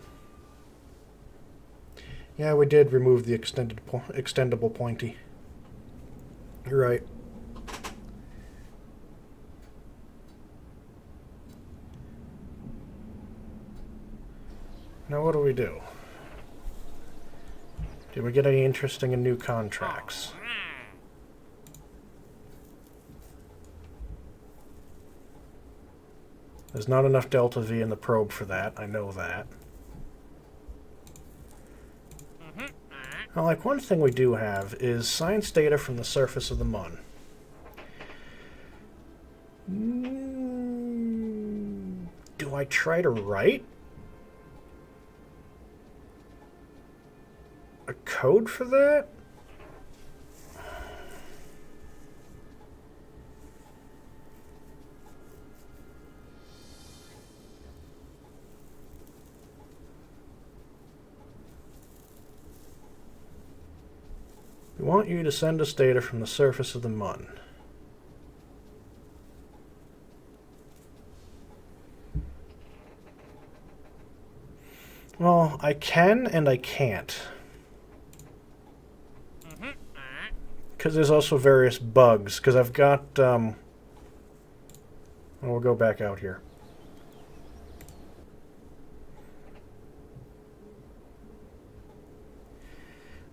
Yeah, we did remove the extendable pointy. You're right. Now what do we do? Did we get any interesting and new contracts? There's not enough delta V in the probe for that. I know that. Now, like, one thing we do have is science data from the surface of the Mun. Do I try to write a code for that? We want you to send us data from the surface of the Mun. Well, I can and I can't. Because there's also various bugs. Because I've got... we'll go back out here.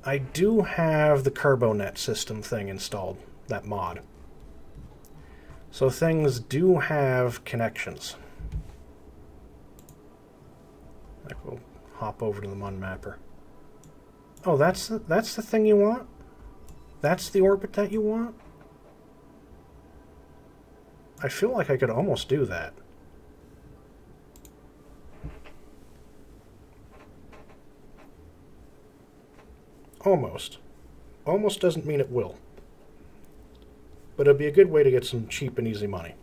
I do have the Kerbonet system thing installed, that mod. So things do have connections. Like we'll hop over to the Mun mapper. Oh, that's the thing you want? That's the orbit that you want? I feel like I could almost do that. Almost. Almost doesn't mean it will. But it'd be a good way to get some cheap and easy money.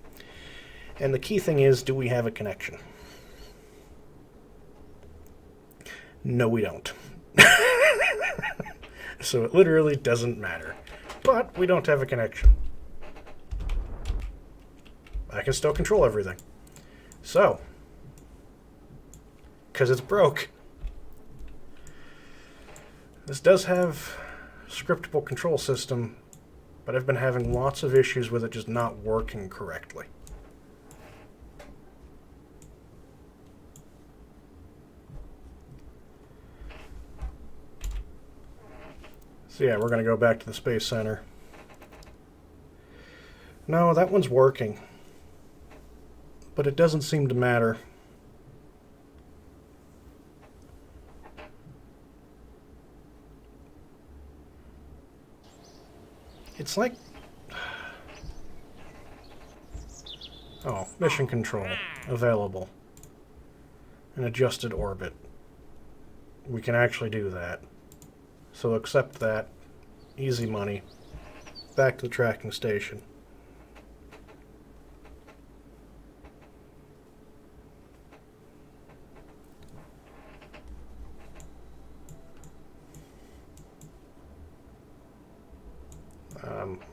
And the key thing is, do we have a connection? No, we don't. So it literally doesn't matter. But we don't have a connection. I can still control everything. So, because it's broke. This does have a scriptable control system, but I've been having lots of issues with it just not working correctly. So yeah, we're going to go back to the Space Center. No, that one's working. But it doesn't seem to matter. It's like... Oh, mission control. Available. An adjusted orbit. We can actually do that. So accept that. Easy money. Back to the tracking station.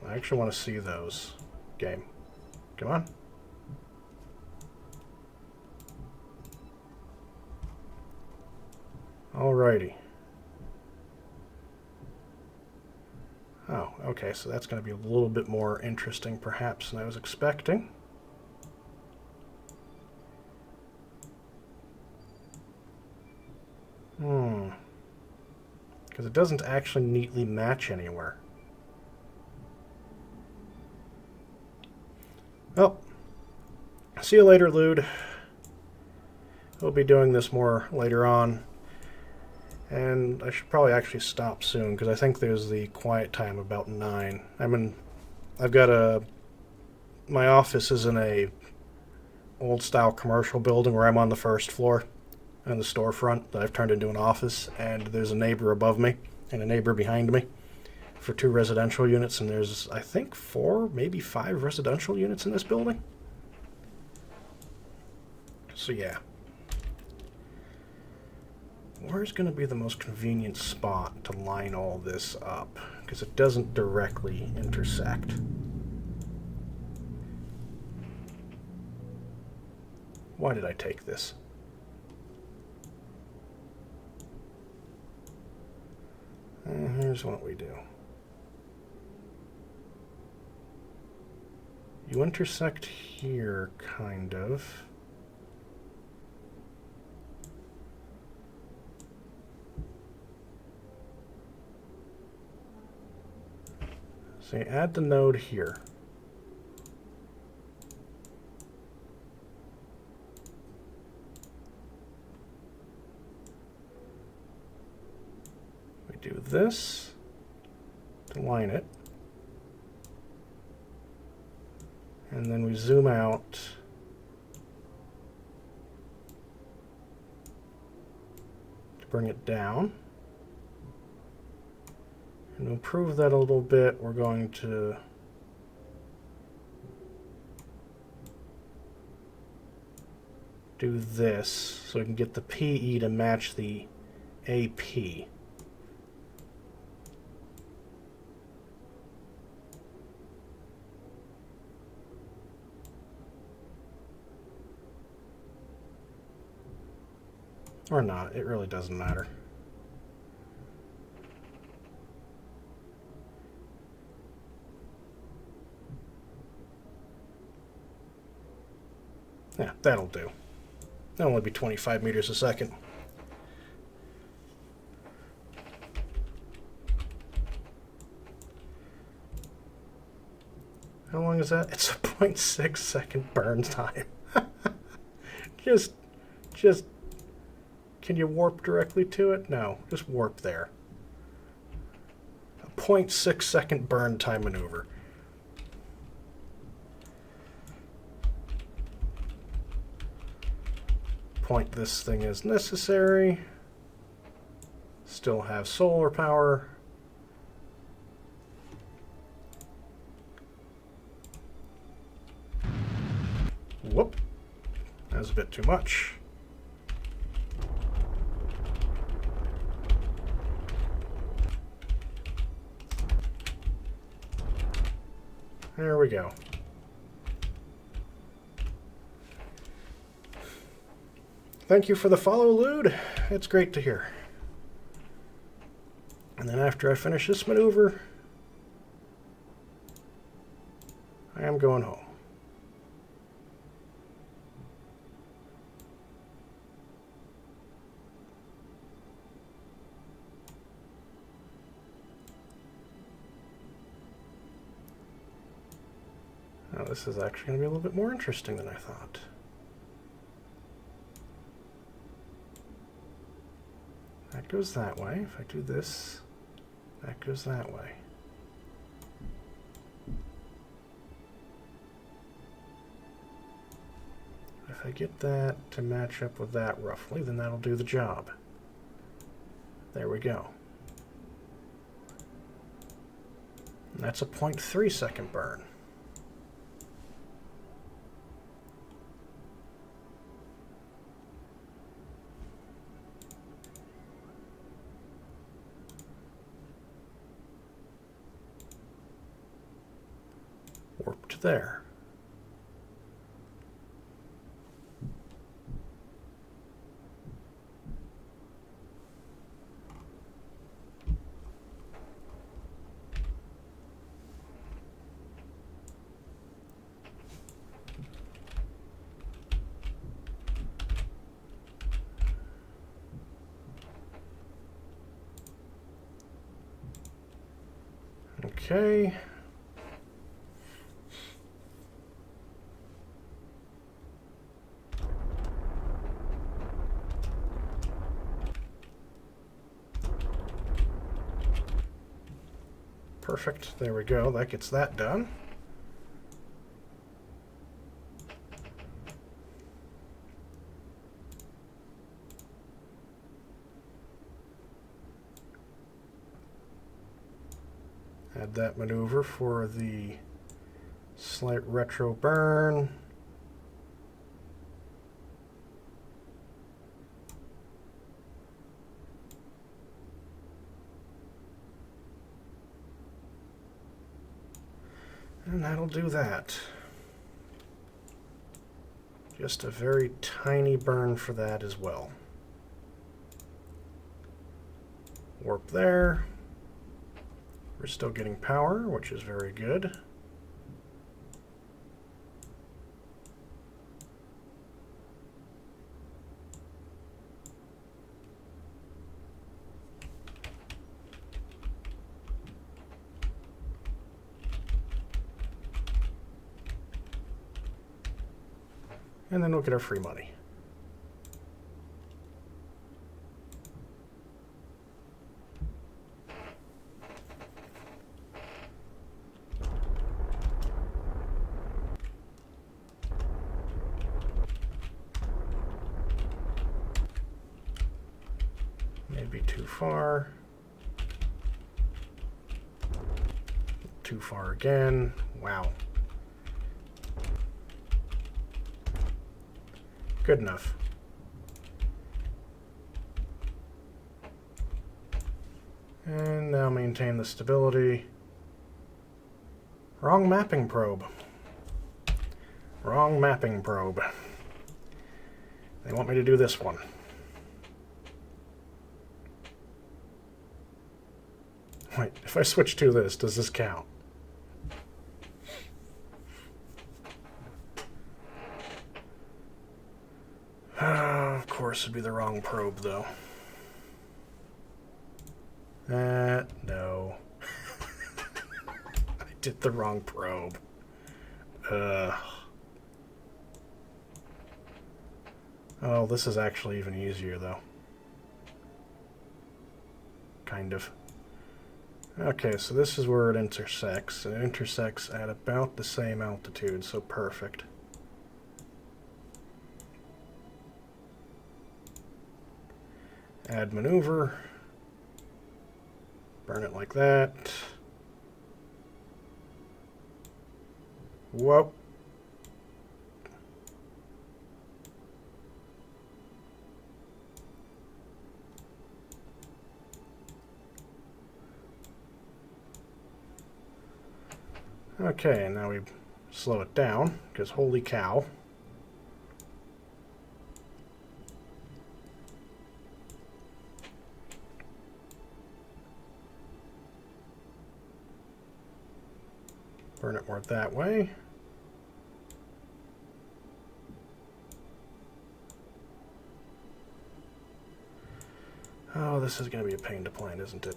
I actually want to see those. Game. Come on. Alrighty. Oh, okay, so that's going to be a little bit more interesting perhaps than I was expecting. Because it doesn't actually neatly match anywhere. Well, see you later, Lude. We'll be doing this more later on. And I should probably actually stop soon, because I think there's the quiet time about 9. I've got my office is in a old-style commercial building where I'm on the first floor, in the storefront that I've turned into an office, and there's a neighbor above me, and a neighbor behind me, for 2 residential units, and there's, I think, 4, maybe 5 residential units in this building. So yeah. Where's going to be the most convenient spot to line all this up? Because it doesn't directly intersect. Why did I take this? Here's what we do. You intersect here, kind of. So you add the node here. We do this to line it. And then we zoom out to bring it down. And to improve that a little bit, we're going to do this so we can get the PE to match the AP. Or not, it really doesn't matter. Yeah, that'll do. That'll only be 25 meters a second. How long is that? It's a 0.6 second burn time. just, can you warp directly to it? No, just warp there. A 0.6 second burn time maneuver. Point this thing as necessary. Still have solar power. Whoop. That was a bit too much. There we go. Thank you for the follow, Lude. It's great to hear. And then after I finish this maneuver, I am going home. Now this is actually going to be a little bit more interesting than I thought. That goes that way. If I do this, that goes that way. If I get that to match up with that roughly, then that'll do the job. There we go. And that's a 0.3 second burn. Warped there. Okay. Perfect. There we go. That gets that done. Add that maneuver for the slight retro burn. And that'll do that. Just a very tiny burn for that as well. Warp there. We're still getting power, which is very good. And then we'll get our free money. Maybe too far. Too far again. Wow. Good enough. And now maintain the stability. Wrong mapping probe. Wrong mapping probe. They want me to do this one. Wait, if I switch to this, does this count? Of course, it'd be the wrong probe, though. No. I did the wrong probe. Oh, this is actually even easier, though. Kind of. Okay, so this is where it intersects. It intersects at about the same altitude, so perfect. Add maneuver. Burn it like that. Whoa. Okay, now we slow it down, because holy cow. Burn it more that way. Oh, this is going to be a pain to plan, isn't it?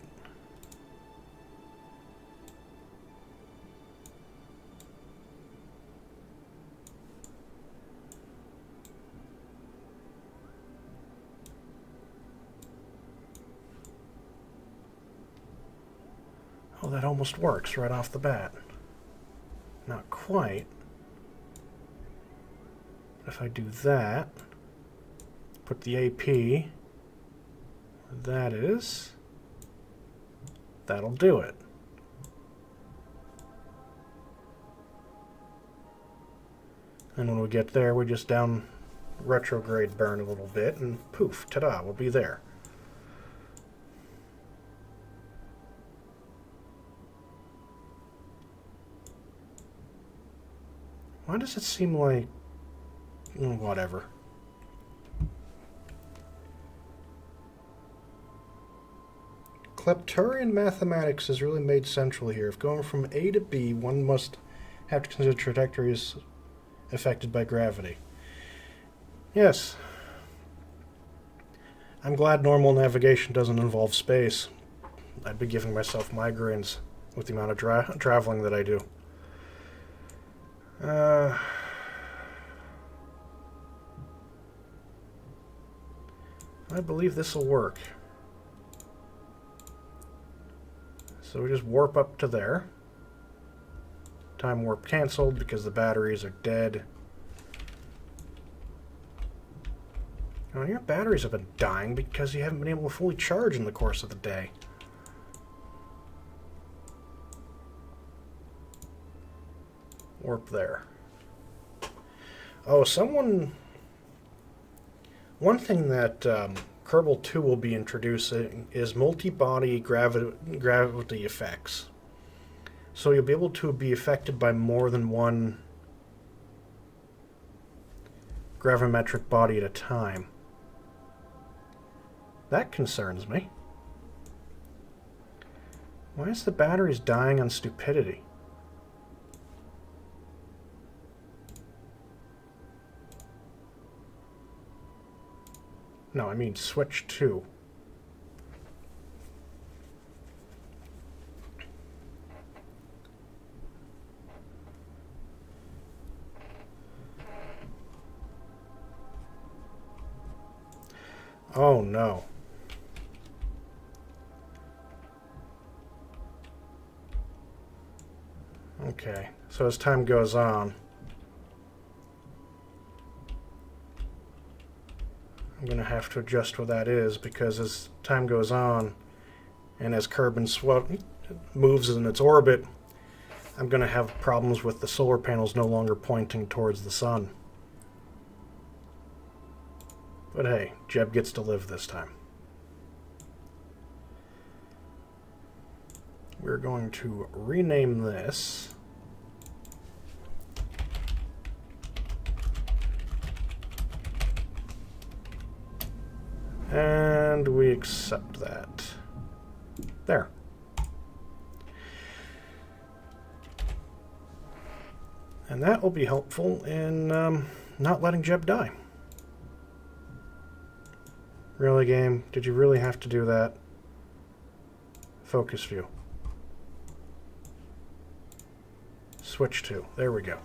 Oh, that almost works right off the bat. Not quite. If I do that, put the AP, that is, that'll do it. And when we get there, we just down retrograde burn a little bit, and poof, ta-da, we'll be there. Why does it seem like... whatever. Klepturian mathematics is really made central here. If going from A to B, one must have to consider trajectories affected by gravity. Yes. I'm glad normal navigation doesn't involve space. I'd be giving myself migraines with the amount of traveling that I do. I believe this will work. So we just warp up to there. Time warp canceled because the batteries are dead. Oh, your batteries have been dying because you haven't been able to fully charge in the course of the day. Warp there. Oh, one thing that Kerbal 2 will be introducing is multi-body gravity effects. So you'll be able to be affected by more than one gravimetric body at a time. That concerns me. Why is the batteries dying on stupidity? No, I mean switch 2. Oh no. Okay, so as time goes on, I'm going to have to adjust what that is, because as time goes on and as Kerbal moves in its orbit, I'm going to have problems with the solar panels no longer pointing towards the sun. But hey, Jeb gets to live this time. We're going to rename this. And we accept that. There. And that will be helpful in not letting Jeb die. Really, game? Did you really have to do that? Focus view. Switch to. There we go.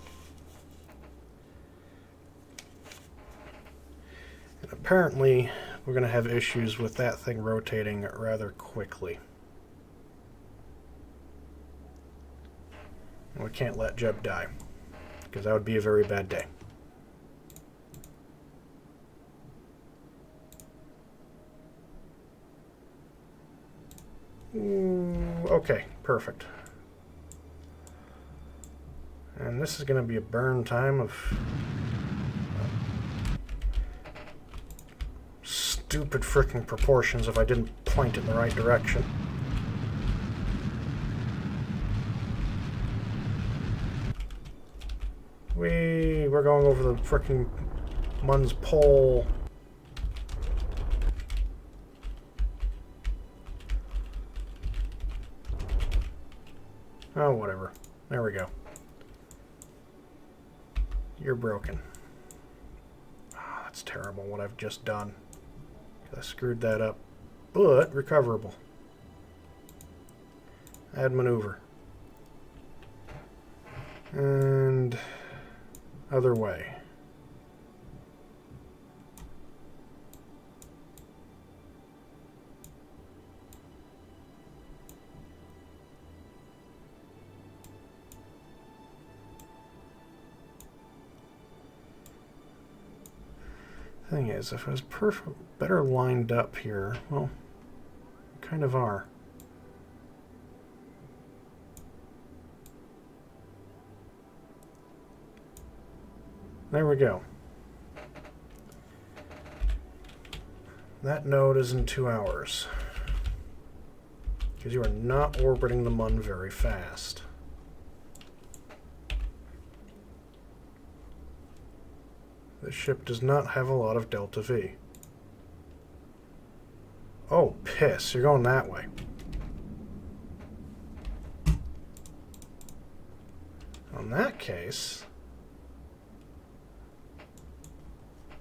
And apparently, we're going to have issues with that thing rotating rather quickly. And we can't let Jeb die, because that would be a very bad day. Okay, perfect. And this is going to be a burn time of stupid freaking proportions if I didn't point it in the right direction. We're going over the frickin' Mun's pole. Oh, whatever. There we go. You're broken. Oh, that's terrible what I've just done. I screwed that up. But recoverable. Add maneuver. And other way. Thing is, if I was better lined up here, well, kind of are. There we go. That node is in 2 hours. Because you are not orbiting the Mun very fast. This ship does not have a lot of delta V. Oh, piss. You're going that way. In that case,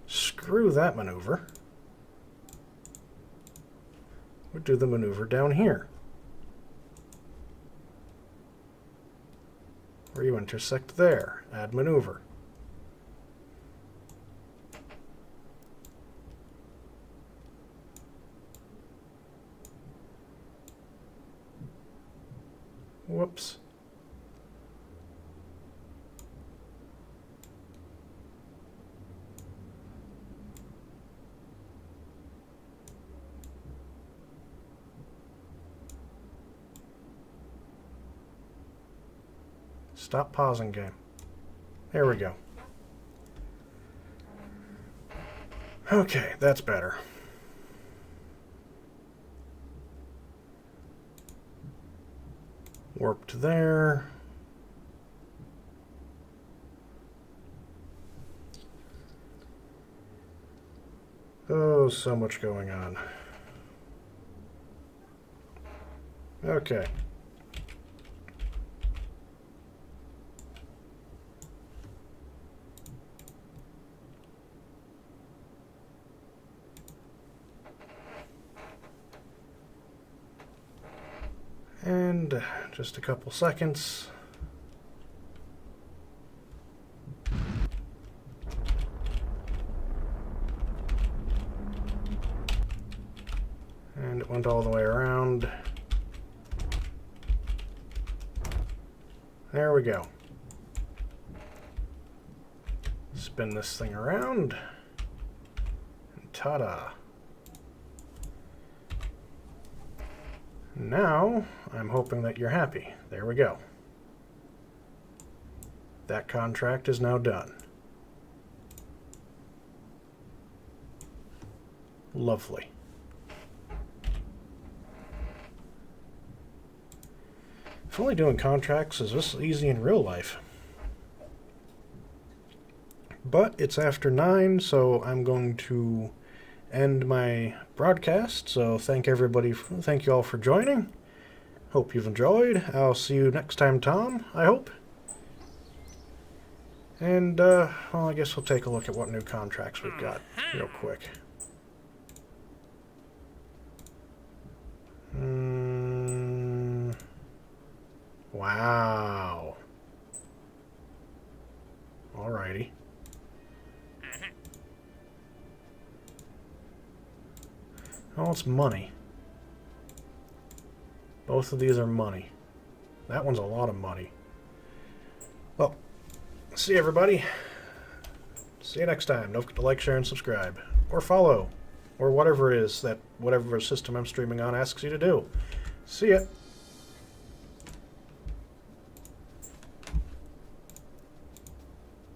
screw that maneuver. We'll do the maneuver down here, where you intersect there. Add maneuver. Whoops. Stop pausing, game. There we go. Okay, that's better. Warp to there. Oh, so much going on. Okay. And just a couple seconds. And it went all the way around. There we go. Spin this thing around. And ta-da. Now, I'm hoping that you're happy. There we go. That contract is now done. Lovely. If only doing contracts is this easy in real life. But it's after 9, so I'm going to end my broadcast. So thank you all for joining. Hope you've enjoyed. I'll see you next time, Tom, I hope. And, well, I guess we'll take a look at what new contracts we've got real quick. Wow. Alrighty. Oh, it's money. Both of these are money. That one's a lot of money. Well, see everybody. See you next time. Don't forget to like, share, and subscribe. Or follow. Or whatever it is that whatever system I'm streaming on asks you to do. See ya.